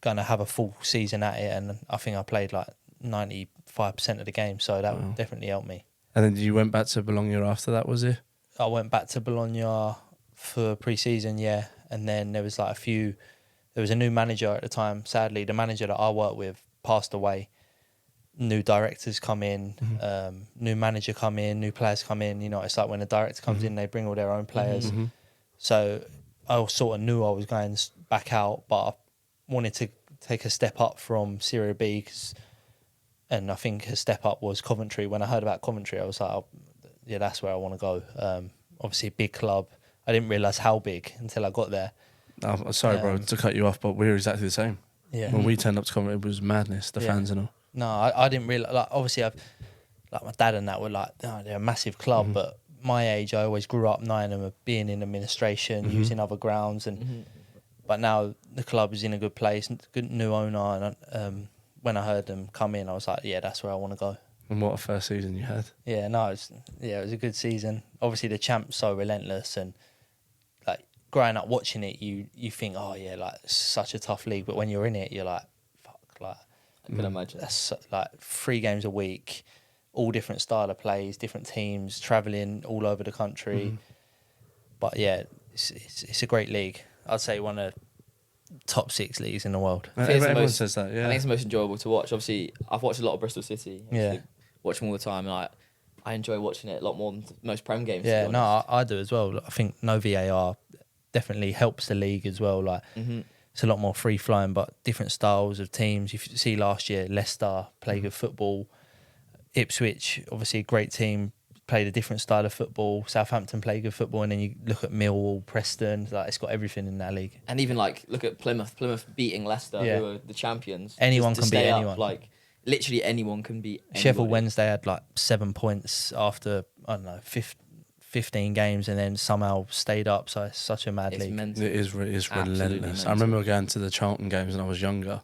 have a full season at it, and I think I played like 95% of the game, so that would definitely help me. And then you went back to Bologna after that, was it? I went back to Bologna for pre-season, and then there was like there was a new manager at the time. Sadly, the manager that I worked with passed away. New directors come in, new manager come in, new players come in. You know, it's like when a director comes in, they bring all their own players. So I sort of knew I was going back out, but I wanted to take a step up from Serie B, and I think a step up was Coventry. When I heard about Coventry, I was like, that's where I want to go. Obviously, a big club. I didn't realise how big until I got there. Oh, sorry, bro, to cut you off, but we were exactly the same. Yeah. When we turned up to Coventry, it was madness, the fans and all. No, I didn't realise. Like, obviously, my dad and that were like, they're a massive club, but my age, I always grew up knowing them of being in administration, using other grounds, and but now the club is in a good place, good new owner, and when I heard them come in, I was like, that's where I want to go. And what a first season you had. Yeah, no, it was a good season. Obviously, the champ's so relentless, and like growing up watching it, you think, like such a tough league, but when you're in it, you're like, fuck, like I can imagine. That's like 3 games a week, all different style of plays, different teams, travelling all over the country. But yeah, it's a great league. I'd say one of the top 6 leagues in the world. Everyone says that, yeah. I think it's the most enjoyable to watch. Obviously, I've watched a lot of Bristol City. Yeah. Watch them all the time, and I enjoy watching it a lot more than most Prem games. Yeah, to be no, honest. I do as well. I think no VAR definitely helps the league as well. Like, it's a lot more free flowing, but different styles of teams. You see last year, Leicester play good football. Ipswich, obviously a great team, played a different style of football. Southampton play good football, and then you look at Millwall, Preston. Like, it's got everything in that league. And even like look at Plymouth. Plymouth beating Leicester, Yeah. who are the champions. Anyone just to can beat stay up, anyone. Like literally anyone can beat. Sheffield anybody. Wednesday had like 7 points after, I don't know, 15 games, and then somehow stayed up. So it's such a mad It's league. mental. It is Absolutely relentless. I mental. remember going to the Charlton games when I was younger.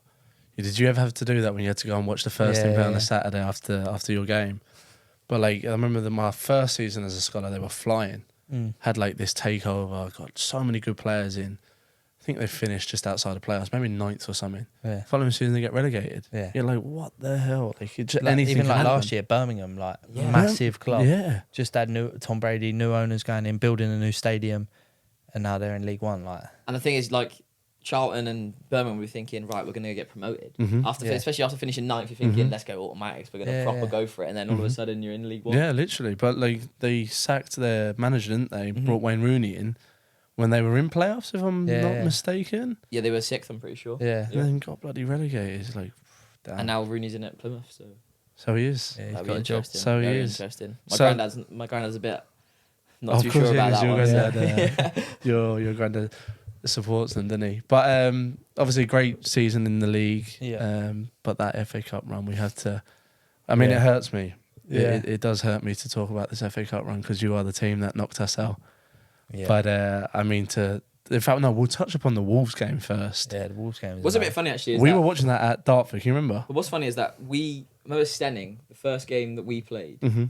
Did you ever have to do that when you had to go and watch the first team play on a Saturday after your game? But like, I remember my first season as a scholar, they were flying. Had like this takeover, got so many good players in. I think they finished just outside the playoffs, maybe 9th or something. Yeah. Following season, they get relegated. Yeah. You're like, what the hell? Like, Like, anything even can like happen. last year, Birmingham, like Yeah. massive club. Yeah. Just had Tom Brady, new owners going in, building a new stadium, and now they're in League One. Like, And the thing is, like Charlton and Birmingham were thinking, right, we're going to get promoted. Especially after finishing 9th, you're thinking, let's go automatics. We're going to proper go for it. And then all of a sudden, you're in League One. Yeah, literally. But like, they sacked their manager, didn't they? Brought Wayne Rooney in when they were in playoffs, if I'm not mistaken. Yeah, they were 6th, I'm pretty sure. yeah. And then got bloody relegated. It's like, damn. And now Rooney's in at Plymouth, so So he is. Yeah, he's that'd got be a job. interesting. So he Very is. interesting. So- My granddad's a bit not Of too course, sure yeah, about 'cause that your one. granddad, your granddad supports them, didn't he? But obviously, great season in the league. Yeah. But that FA Cup run, we have to. I mean, Yeah. it hurts me. Yeah. It does hurt me to talk about this FA Cup run because you are the team that knocked us out. Yeah. But I mean, in fact, no, we'll touch upon the Wolves game first. Yeah, the Wolves game. What's a bit funny actually is We that, were watching that at Dartford. Can you remember? but what's funny is that we remember Stenning, the first game that we played. Mm-hmm.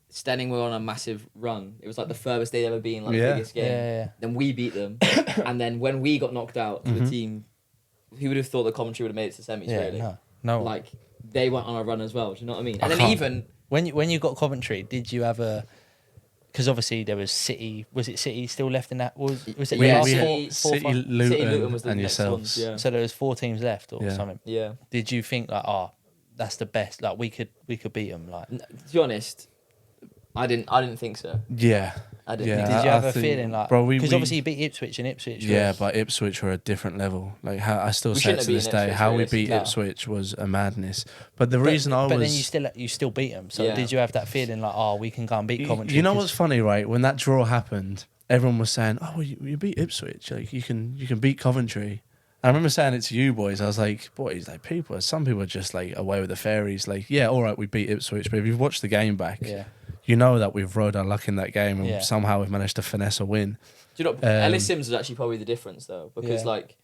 Stenning were on a massive run. It was like the furthest they'd ever been, like Yeah. the biggest game. Yeah. Then we beat them, and then when we got knocked out, the team, who would have thought that Coventry would have made it to semis? Yeah, Really, no. like they went on a run as well. Do you know what I mean? I And then can't- even When you got Coventry, did you have a? Because obviously there was City. Was it City still left in that? Was it We the had last City- City, five? Luton, City, Luton was the and next yourselves. ones, yeah. So there was 4 teams left or Yeah. something. yeah. Did you think like, that's the best? Like we could beat them. Like, To be honest, I didn't think so. Yeah. I didn't. Yeah. think did so. you I have a think- feeling like? bro, Because we- obviously you beat Ipswich and Ipswich. Yeah, was- but Ipswich were a different level. Like how I still We say shouldn't it to have this beaten day, Ipswich, how we realistically. beat No. Ipswich was a madness. But the But- reason I was, But then you still beat them. So Yeah. did you have that feeling like, we can go and beat Coventry? you know 'Cause- what's funny, right? When that draw happened, everyone was saying, "Oh, well, you beat Ipswich. Like you can beat Coventry." I remember saying it to you boys. I was like, "Boys, like some people are just like away with the fairies. Like, yeah, all right, we beat Ipswich, but if you've watched the game back, Yeah. you know that we've rode our luck in that game and Yeah. somehow we've managed to finesse a win." Do you know, Ellis Sims was actually probably the difference though, because Yeah. like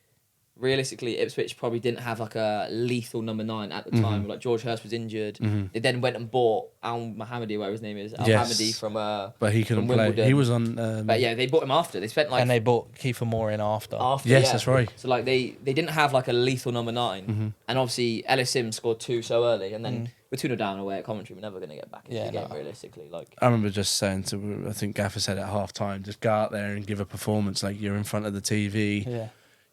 realistically, Ipswich probably didn't have like a lethal number 9 at the time. Like George Hurst was injured. They then went and bought Al Mohammadi, whatever his name is, Al Yes. Mohammadi from. But he couldn't From play. Wimbledon. He was on. But yeah, they bought him after. They spent like And they bought Kiefer Moore in after. Yes, yeah. that's right. So like they didn't have like a lethal number 9, and obviously Ellis Sims scored 2 so early, and then we're 2-0 down away at Coventry. We're never going to get back into Yeah, the game no. realistically. Like I remember just saying to, I think Gaffer said at half time, just go out there and give a performance like you're in front of the TV. Yeah.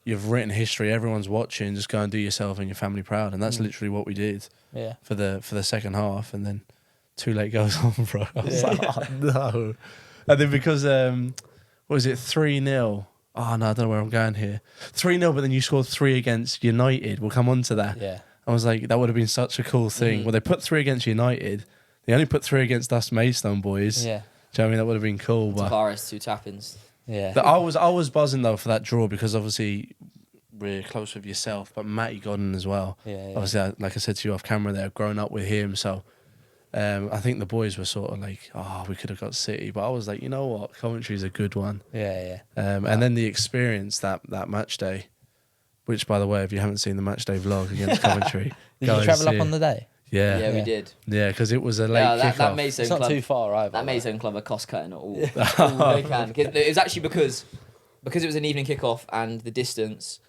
You've written history, everyone's watching, just go and do yourself and your family proud. And that's literally what we did Yeah. for the second half. And then 2 late goals on, bro. I was like, oh, no. And then because, what was it, 3-0? Oh, no, I don't know where I'm going here. 3-0, but then you scored 3 against United. We'll come on to that. Yeah. I was like, that would have been such a cool thing. Well, they put 3 against United. They only put 3 against us Maidstone boys. Yeah. Do you know what I mean? That would have been cool. But Tavares 2 tap-ins. Yeah. I was buzzing though for that draw because obviously we're close with yourself, but Matty Godden as well. Yeah, yeah. Obviously, like I said to you off camera, there, growing up with him. So I think the boys were sort of like, oh, we could have got City, but I was like, you know what, Coventry's a good one. Yeah. And then the experience that match day, which by the way, if you haven't seen the match day vlog against Coventry, Did go you and travel see up it. on the day? Yeah, Yeah, we Yeah. did. yeah, because it was a late Yeah, kickoff. that Maidstone It's not club. too far either. That like. Maidstone club are cost cutting all they can. 'Cause it was actually because it was an evening kickoff and the distance.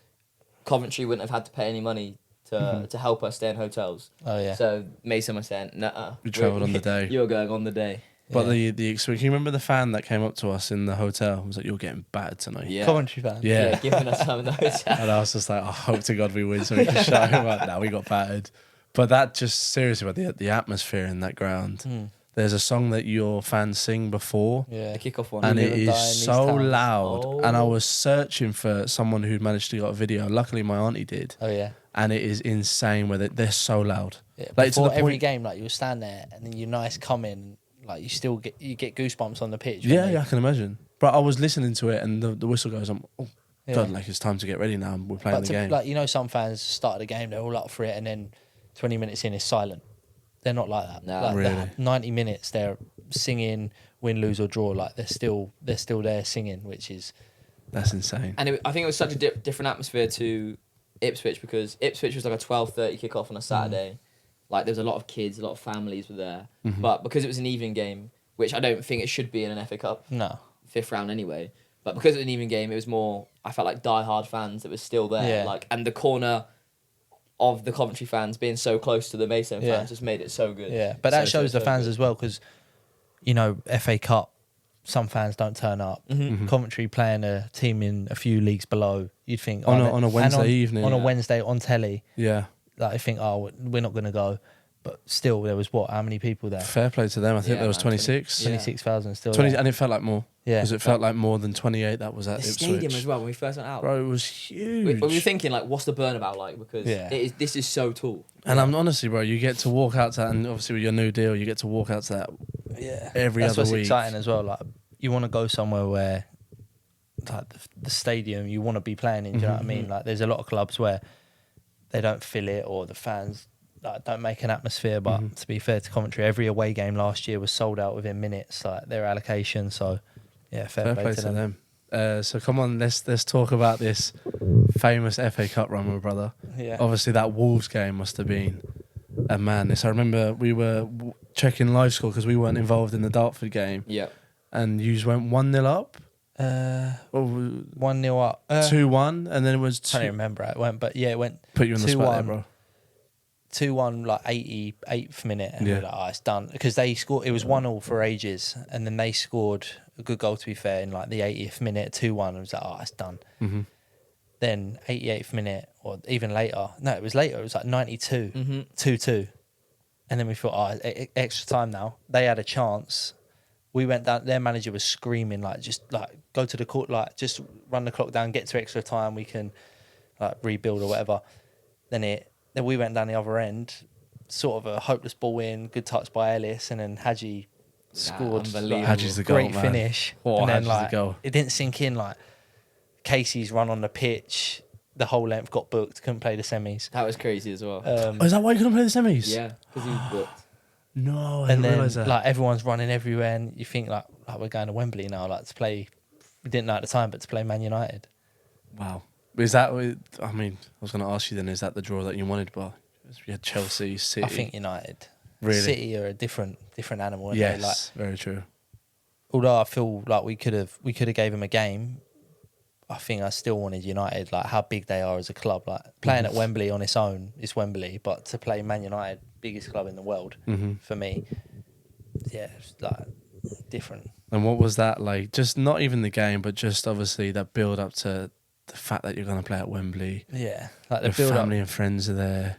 Coventry wouldn't have had to pay any money to help us stay in hotels. Oh yeah. So Mason was saying, "Nah, We travelled on the day. You're going on the day." But the experience. You remember the fan that came up to us in the hotel? Was like, "You're getting battered tonight." Yeah. Coventry fan. Yeah. Giving us some of those. And I was just like, I hope to God we win so we can show him. Like, no, we got battered. But that just seriously, about the atmosphere in that ground. There's a song that your fans sing before. Yeah. The kickoff one. And We it live and die in is these so towns. loud. Oh. And I was searching for someone who'd managed to get a video. Luckily, my auntie did. Oh yeah. And it is insane where they're so loud. Yeah, Like, to before the every point- game, like you'll stand there and then you're nice coming, like you still get goosebumps on the pitch. Yeah, I can imagine. But I was listening to it and the whistle goes, oh, Yeah. God, like it's time to get ready now. We're playing the game. Like some fans start the game, they're all up for it, and then 20 minutes in is silent. They're not like that. No. Like, Really? 90 minutes, they're singing, win, lose or draw. Like they're still there singing, which is That's insane. And I think it was such a different atmosphere to Ipswich, because Ipswich was like a 12:30 kickoff on a Saturday. Like there was a lot of kids, a lot of families were there. But because it was an evening game, which I don't think it should be in an FA Cup no. 5th round anyway. But because it was an even game, it was more, I felt like die-hard fans that were still there. Yeah. Like, and the corner of the Coventry fans being so close to the Mason Yeah. fans just made it so good. Yeah, but that So, shows so, the so fans good. as well, because FA Cup, some fans don't turn up. Coventry playing a team in a few leagues below, you'd think On oh, a and Wednesday evening. on a Wednesday on telly, Yeah. like I think we're not going to go, but still there was how many people there? Fair play to them. I think Yeah, there was man, 26. 26,000 still 20, there. and it felt like more. Yeah. Because it felt like more than 28 that was at The Ipswich. stadium as well, when we first went out. Bro, it was We huge. were thinking, like, what's the burnabout like? Because Yeah. this is so tall. And I'm honestly, bro, you get to walk out to that, and obviously with your new deal, you get to walk out to that Yeah, every that's other what's week. exciting as well. Like you want to go somewhere where, like the stadium, you want to be playing in. Do you know what I mean? Like there's a lot of clubs where they don't fill it, or the fans don't make an atmosphere. But to be fair to Coventry, every away game last year was sold out within minutes, like their allocation. So yeah, fair play to them. So come on, let's talk about this famous FA Cup run, my brother. Yeah, Obviously, that Wolves game must have been a madness. I remember we were checking live score because we weren't involved in the Dartford game, Yeah. and you went 1-0 up, 1-0 up, 2-1, and then it was I can't even remember how it went, but yeah, it went Put you on the spot there, 2-1. bro. 2-1 like 88th minute, and Yeah. we're like, oh, it's done, because they scored. It was 1-0 for ages, and then they scored a good goal, to be fair, in like the 80th minute, 2-1. I was like, oh, it's done. Mm-hmm. Then 88th minute, or even later. No, it was later. It was like 92, 2-2, and then we thought, oh, extra time now. They had a chance. We went down. Their manager was screaming, like, just like go to the court, like just run the clock down, get to extra time. We can like rebuild or whatever. Then we went down the other end, sort of a hopeless ball in, good touch by Ellis, and then Hadji scored. unbelievable. Hadji's the goal, great man. finish. Oh, and then Hadji's the like goal. it didn't sink in. Like Casey's run on the pitch, the whole length got booked, couldn't play the semis. That was crazy as well. Oh, is that why you couldn't play the semis? Yeah, because he was booked. No, I And didn't then realise that. like everyone's running everywhere, and you think like we're going to Wembley now, like to play. We didn't know at the time, but to play Man United. Wow. Is that? I mean, I was going to ask you then. Is that the draw that you wanted? But you had Chelsea, City. I think United, Really? City are a different animal. Aren't Yes, they? Like, very true. although I feel like we could have gave them a game, I think I still wanted United. Like how big they are as a club. Like playing at Wembley on its own is Wembley, but to play Man United, biggest club in the world, for me, yeah, it's like different. And what was that like? Just not even the game, but just obviously that build up to the fact that you're going to play at Wembley. Yeah, like the Your build family up. and friends are there.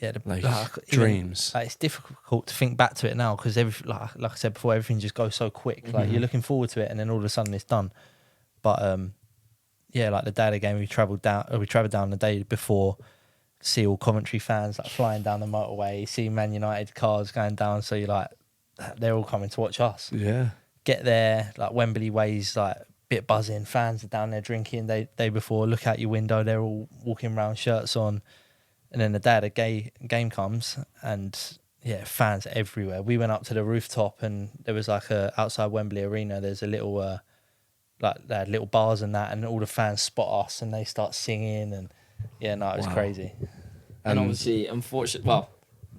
Yeah, Like even- dreams. Like it's difficult to think back to it now because like I said before, everything just goes so quick. Like you're looking forward to it, and then all of a sudden it's done. But yeah, like the day of the game, we travelled down the day before, see all Coventry fans like flying down the motorway, see Man United cars going down. So you're like, they're all coming to watch us. Yeah. Get there, like Wembley Way's like bit buzzing. Fans are down there drinking. Day before, look out your window, they're all walking around, shirts on. And then the day of the game comes, and yeah, fans everywhere. We went up to the rooftop, and there was like outside Wembley Arena. There's a little like they had little bars and that, and all the fans spot us and they start singing, and yeah, no, it was Wow. crazy. And obviously, unfortunately, well,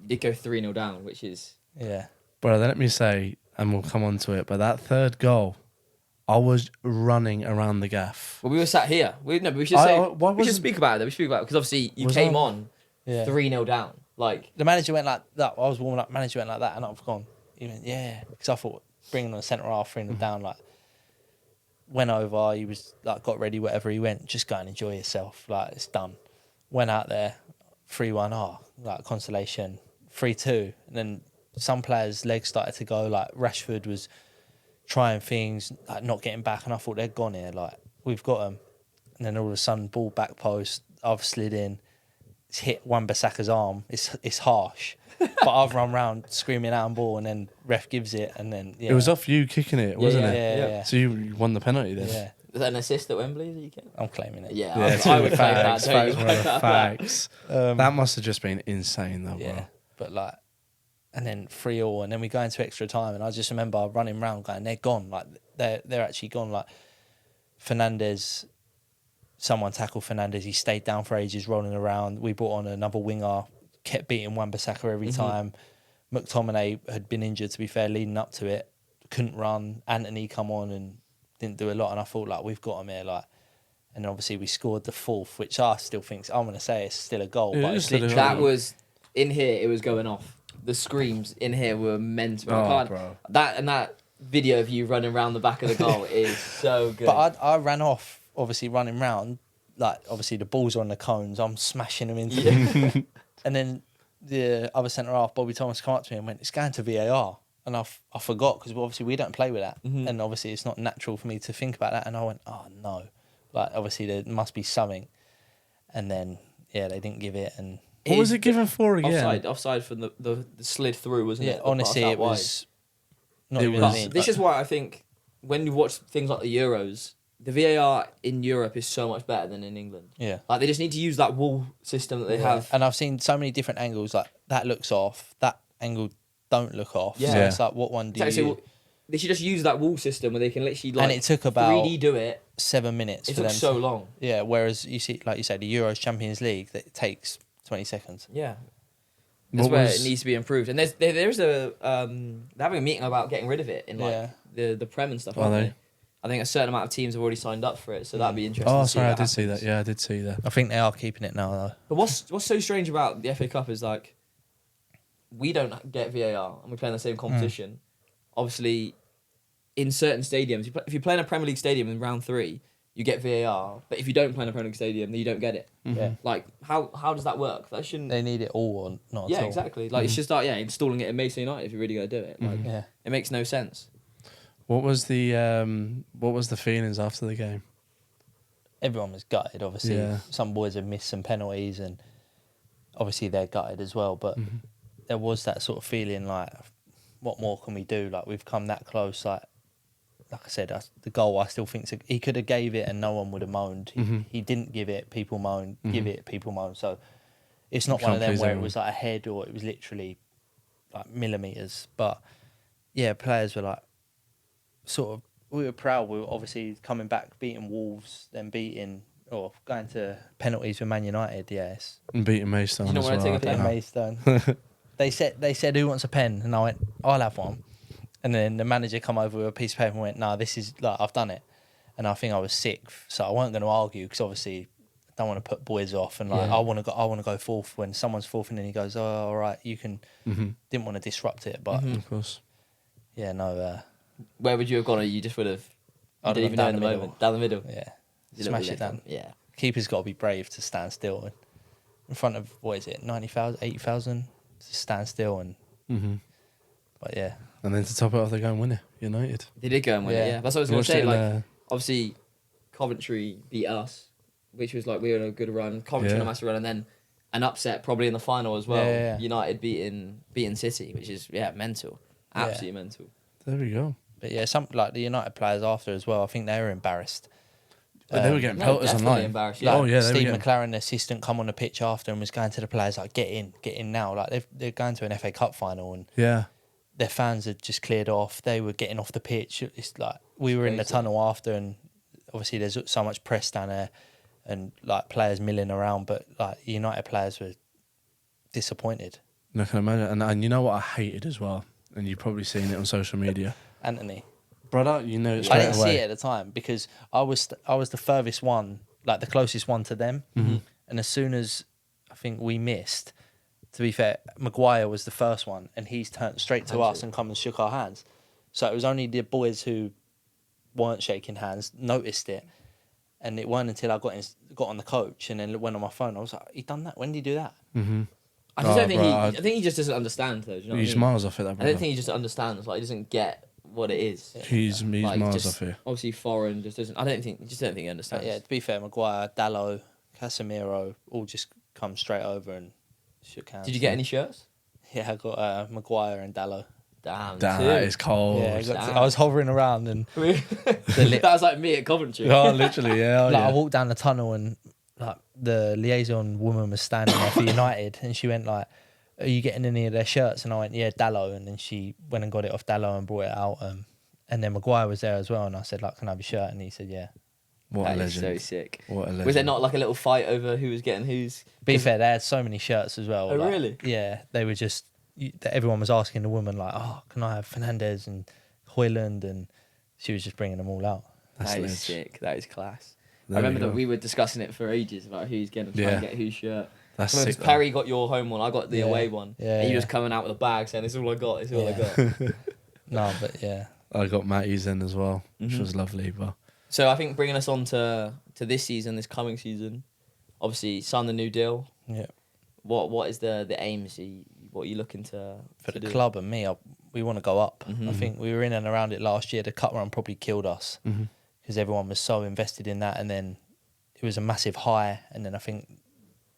did go 3-0 down, which is Yeah, Brother, let me say, and we'll come on to it, but that third goal, I was running around the gaff. well, we were sat here. We should I- say why we should wasn't- speak about it. We should speak about it because obviously you Was came I- on Yeah. 3-0 down. Like, The manager went like that. I was warming up. Manager went like that, and I've gone. He went, yeah, because I thought bringing on the centre half, 3-0 down. Like, went over. He was like, got ready, whatever. He went, just go and enjoy yourself. Like, it's done. Went out there, 3-1. Like consolation. 3-2, and then some players' legs started to go. Like Rashford was trying things, like not getting back, and I thought they're gone here. Like, we've got them, and then all of a sudden, ball back post. I've slid in. It's hit Wan-Bissaka's arm. It's harsh, but I've run round screaming out on ball, and then ref gives it, and then It was off you kicking it, wasn't it? Yeah. So you won the penalty then. Yeah, was that an assist at Wembley that you get? I'm claiming it. Yeah, Yeah, I would claim that. facts, Don't you? facts, brother, facts. Um, That must have just been insane, though, bro. Yeah, but like, and then 3-3, and then we go into extra time, and I just remember running round going, they're gone. Like they're actually gone. Like Fernandez. Someone tackled Fernandez. He stayed down for ages, rolling around. We brought on another winger, kept beating Wan-Bissaka every time. McTominay had been injured, to be fair, leading up to it. Couldn't run. Anthony come on and didn't do a lot. And I thought, like, we've got him here. Like, and obviously we scored the fourth, which I still think, I'm going to say it's still a goal. It but is it's still a literally, goal. That was in here. It was going off. The screams in here were mental. I Oh, can't- bro. That video of you running around the back of the goal is so good. But I ran off, obviously running round. Like, obviously the balls are on the cones. I'm smashing them into them. And then the other centre-half, Bobby Thomas, come up to me and went, it's going to VAR. And I forgot, because obviously we don't play with that. And obviously it's not natural for me to think about that. And I went, oh, no. Like, obviously there must be something. And then, yeah, they didn't give it. And What was it given for again? Offside from the slid through, wasn't yeah, it? The honestly, pass out it wide. was not It even was- me. This is why I think when you watch things like the Euros, the VAR in Europe is so much better than in England. Yeah. Like, they just need to use that wall system that they have. And I've seen so many different angles, like, that looks off, that angle don't look off. Yeah. So it's like, what one do Exactly, you... well, they should just use that wall system where they can literally, like, And it took about 3D do it. 7 minutes It for took them so to- long. Yeah, whereas you see, like you said, the Euros Champions League, that it takes 20 seconds. Yeah. That's What where was- it needs to be improved. And there's a they're having a meeting about getting rid of it in like the Prem and stuff. Are aren't they? they? I think a certain amount of teams have already signed up for it, so that'd be interesting. Oh, to see sorry, I what did see that. happens. Yeah, I did see that. I think they are keeping it now, though. But what's so strange about the FA Cup is, like, we don't get VAR and we play in the same competition. Obviously, in certain stadiums, if you play in a Premier League stadium in round 3, you get VAR. But if you don't play in a Premier League stadium, then you don't get it. Yeah. Like, how does that work? That shouldn't. They need it all or not Yeah, at all. exactly. Like, it's just like installing it in Mason United if you're really going to do it. Like, Yeah. it makes no sense. What was the feelings after the game? Everyone was gutted, obviously. Yeah. Some boys have missed some penalties, and obviously they're gutted as well. But there was that sort of feeling like, what more can we do? Like, we've come that close. Like I said, the goal, I still think he could have gave it and no one would have moaned. He didn't give it, people moaned. Give it, people moaned. So it's not one of them please where everyone. it was like a head or it was literally like millimetres. But yeah, players were like, sort of, we were proud. We were obviously coming back, beating Wolves, then going to penalties with Man United. Yes, And beating Maystone You don't as wanna well. take a I pen? don't know. Maidstone. They said who wants a pen, and I went, I'll have one. And then the manager come over with a piece of paper and went, no, this is like, I've done it. And I think I was sick, so I weren't going to argue because obviously I don't want to put boys off, and like Yeah. I want to go fourth when someone's fourth, and then he goes, oh, all right, you can. Didn't want to disrupt it, but Of course. yeah, no, Where would you have gone? Or you just would have. You I'd didn't have even know gone in down the the moment. middle. Down the middle. yeah, You smash little it down. Yeah. Keeper's got to be brave to stand still in front of, what is it, 90,000, 80,000 to stand still, and but yeah, And then to top it off, they go and win it. United. They did go and win it, Yeah. yeah. That's what I was You going to watched say. it in, Like, obviously, Coventry beat us, which was like, we were on a good run. Coventry on a Yeah. massive run, and then an upset probably in the final as well. Yeah. United beating City, which is, mental. Yeah. Absolutely mental. There we go. but yeah, some like the United players after as well. I think they were embarrassed. But they were getting No, pelters definitely online. embarrassed, Like, yeah. Oh yeah, they were Steve getting. McLaren, the assistant, come on the pitch after and was going to the players like, get in now. Like they're going to an FA Cup final and Yeah. their fans had just cleared off. They were getting off the pitch. It's like we were in the crazy. tunnel after, and obviously there's so much press down there, and like players milling around. But like United players were disappointed. I can imagine. And you know what I hated as well, and you've probably seen it on social media. Anthony, Brother, you know it I straight didn't away. see it at the time because I was the furthest one, like the closest one to them. And as soon as I think we missed. To be fair, Maguire was the first one, and he's turned straight to us and come and shook our hands. So it was only the boys who weren't shaking hands noticed it, and it wasn't until I got on the coach and then went on my phone. I was like, "He done that? When did he do that?" Mm-hmm. I just don't think I think he just doesn't understand though. Do you know what I He's mean? miles off it, that I brother. don't think he just understands. Like he doesn't get what it is. He's Like, miles just off here. Obviously foreign. Just doesn't. I don't think he understands. But yeah, to be fair, Maguire, Dalot, Casemiro all just come straight over and shook hands. Did you get any shirts? Yeah, I got Maguire and Dalot. Damn, That is cold. Yeah, I was hovering around and that was like me at Coventry. Oh, literally, yeah. like I walked down the tunnel and like the liaison woman was standing there for United and she went like, "Are you getting any of their shirts?" And I went, "Yeah, Dalot." And then she went and got it off Dalot and brought it out. And then Maguire was there as well, and I said, "Like, can I have your shirt?" And he said, "Yeah." What That a is legend. so sick. What a legend. Was there not like a little fight over who was getting whose? Be fair, they had so many shirts as well. Oh, like, really? Yeah, they were just. Everyone was asking the woman like, "Oh, can I have Fernandez and Hoyland?" And she was just bringing them all out. That's That ledge. is sick. That is class. There I remember we that go. we were discussing it for ages about who's going to try and Yeah. get whose shirt. That's Because sick. though. Perry got your home one, I got the Yeah. away one. Yeah, and you yeah. just coming out with a bag saying, "It's all I got. It's all I Yeah. got." No, but yeah. I got Matty's then as well, which Mhm. was lovely. But So I think bringing us on to this season, this coming season, obviously signed the new deal. Yeah. What is the aims? What are you looking to For to the do? club and me, we want to go up. Mhm. I think we were in and around it last year. The cut run probably killed us because everyone was so invested in that, and then it was a massive high. And then I think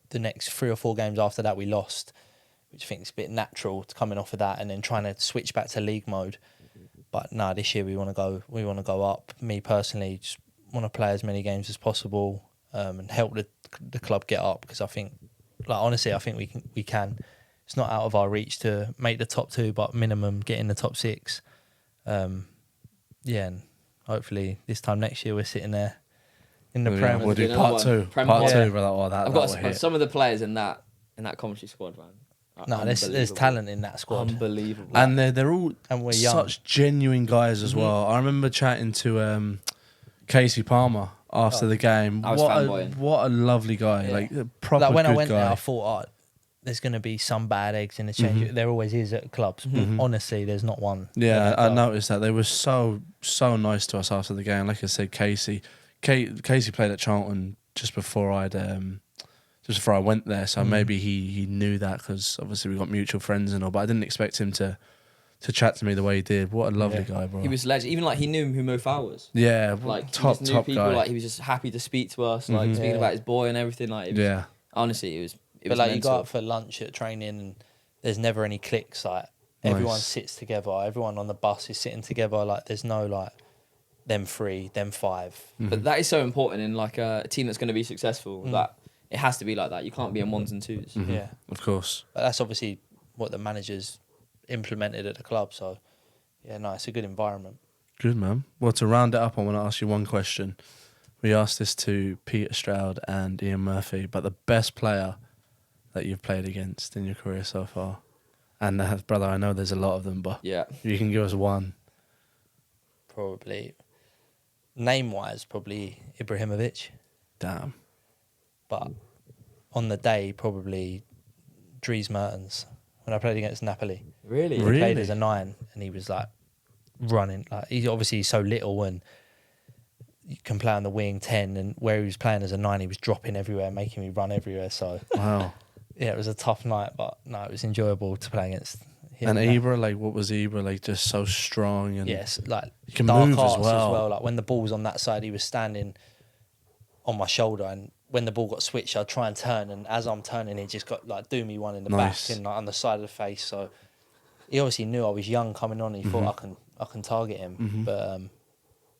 the next 3 or 4 games after that we lost, which I think is a bit natural to coming off of that, and then trying to switch back to league mode. But no, this year we want to go. We want to go up. Me personally, just want to play as many games as possible and help the club get up because I think, like honestly, I think we can. It's not out of our reach to make the top 2, but minimum get in the top 6. Yeah, and hopefully this time next year we're sitting there in the There we Prem. go. We'll do Another part one. 2. Prem Part part. 2, brother. Oh, that, I've that got will hit. some of the players in that Coventry squad, man. are No, there's unbelievable. talent in that squad. Unbelievable. And they're all And we're young. such genuine guys as well. I remember chatting to Casey Palmer after the game. I was fanboying. What a lovely guy. Yeah. Like a proper Like when good I went guy. there, I thought, there's going to be some bad eggs in the change. There always is at clubs. But honestly, there's not one. Yeah, at that I club. noticed that. They were so nice to us after the game. Like I said, Casey played at Charlton just before I went there. So maybe he knew that because obviously we got mutual friends and all. But I didn't expect him to chat to me the way he did. What a lovely guy, bro. he was legend. Even like he knew who Mo Fowl was. Yeah, Like top he just knew people. guy. Like he was just happy to speak to us. Like speaking Yeah. about his boy and everything. Like it was, Yeah. honestly, it was. It But was like you mental. go out for lunch at training and there's never any cliques. Like everyone Nice. sits together. Everyone on the bus is sitting together. Like there's no like them 3, them 5. But that is so important in like a team that's going to be successful. That it has to be like that. You can't be in 1s and 2s. Yeah, Of course. but that's obviously what the managers implemented at the club. So yeah, no, it's a good environment. Good, man. Well, to round it up, I want to ask you one question. We asked this to Peter Stroud and Ian Murphy, but the best player that you've played against in your career so far? And brother, I know there's a lot of them, but Yeah. you can give us one. Probably name wise, probably Ibrahimovic. Damn. But on the day, probably Dries Mertens when I played against Napoli. Really? He Really? played as a 9 and he was like running. Like he's obviously so little and you can play on the wing 10 and where he was playing as a 9 he was dropping everywhere, making me run everywhere. So Wow. yeah, it was a tough night, but no, it was enjoyable to play against him. And Ibra, like, what was Ibra like? Just so strong and Yes, like he can dark move arts as well. Like when the ball was on that side, he was standing on my shoulder, and when the ball got switched, I'd try and turn, and as I'm turning, he just got like do me one in the Nice. back and like on the side of the face. So he obviously knew I was young coming on. He thought I can target him, but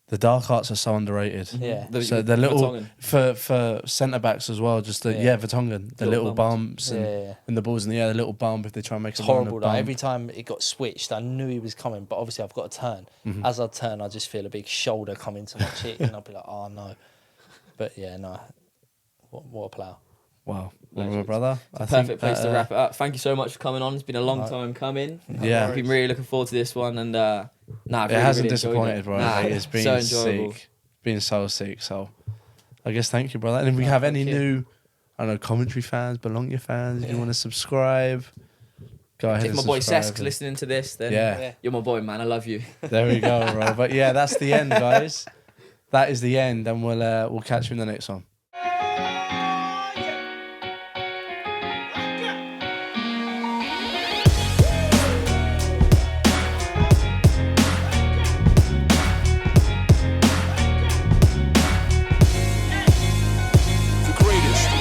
The dark arts are so underrated. yeah, So the little Vertonghen. for centre backs as well, just the Vertonghen, the Little little bumps and Yeah. when the ball's in the air, the little bump if they try and make it's a run, horrible. a Like, bump. every time it got switched, I knew he was coming, but obviously I've got to turn. As I turn, I just feel a big shoulder come into my cheek, and I'll be like, oh no. But yeah, no, what a player. Wow, Legend. well, brother. I Perfect think place that, to wrap it up. Thank you so much for coming on. It's been a long Right. time coming. Yeah. I've been really looking forward to this one, and I've It really, hasn't really enjoyed disappointed, it. bro. Nah, Like, it's been so enjoyable. sick, been so sick. So I guess thank you, brother. And if we have any thank you. new, don't know, Coventry fans, Bologna fans, if you want to subscribe, go ahead. If my boy Cesk's listening to this, then you're my boy, man. I love you. There we go, bro. But yeah, that's the end, guys. That is the end, and we'll catch you in the next one.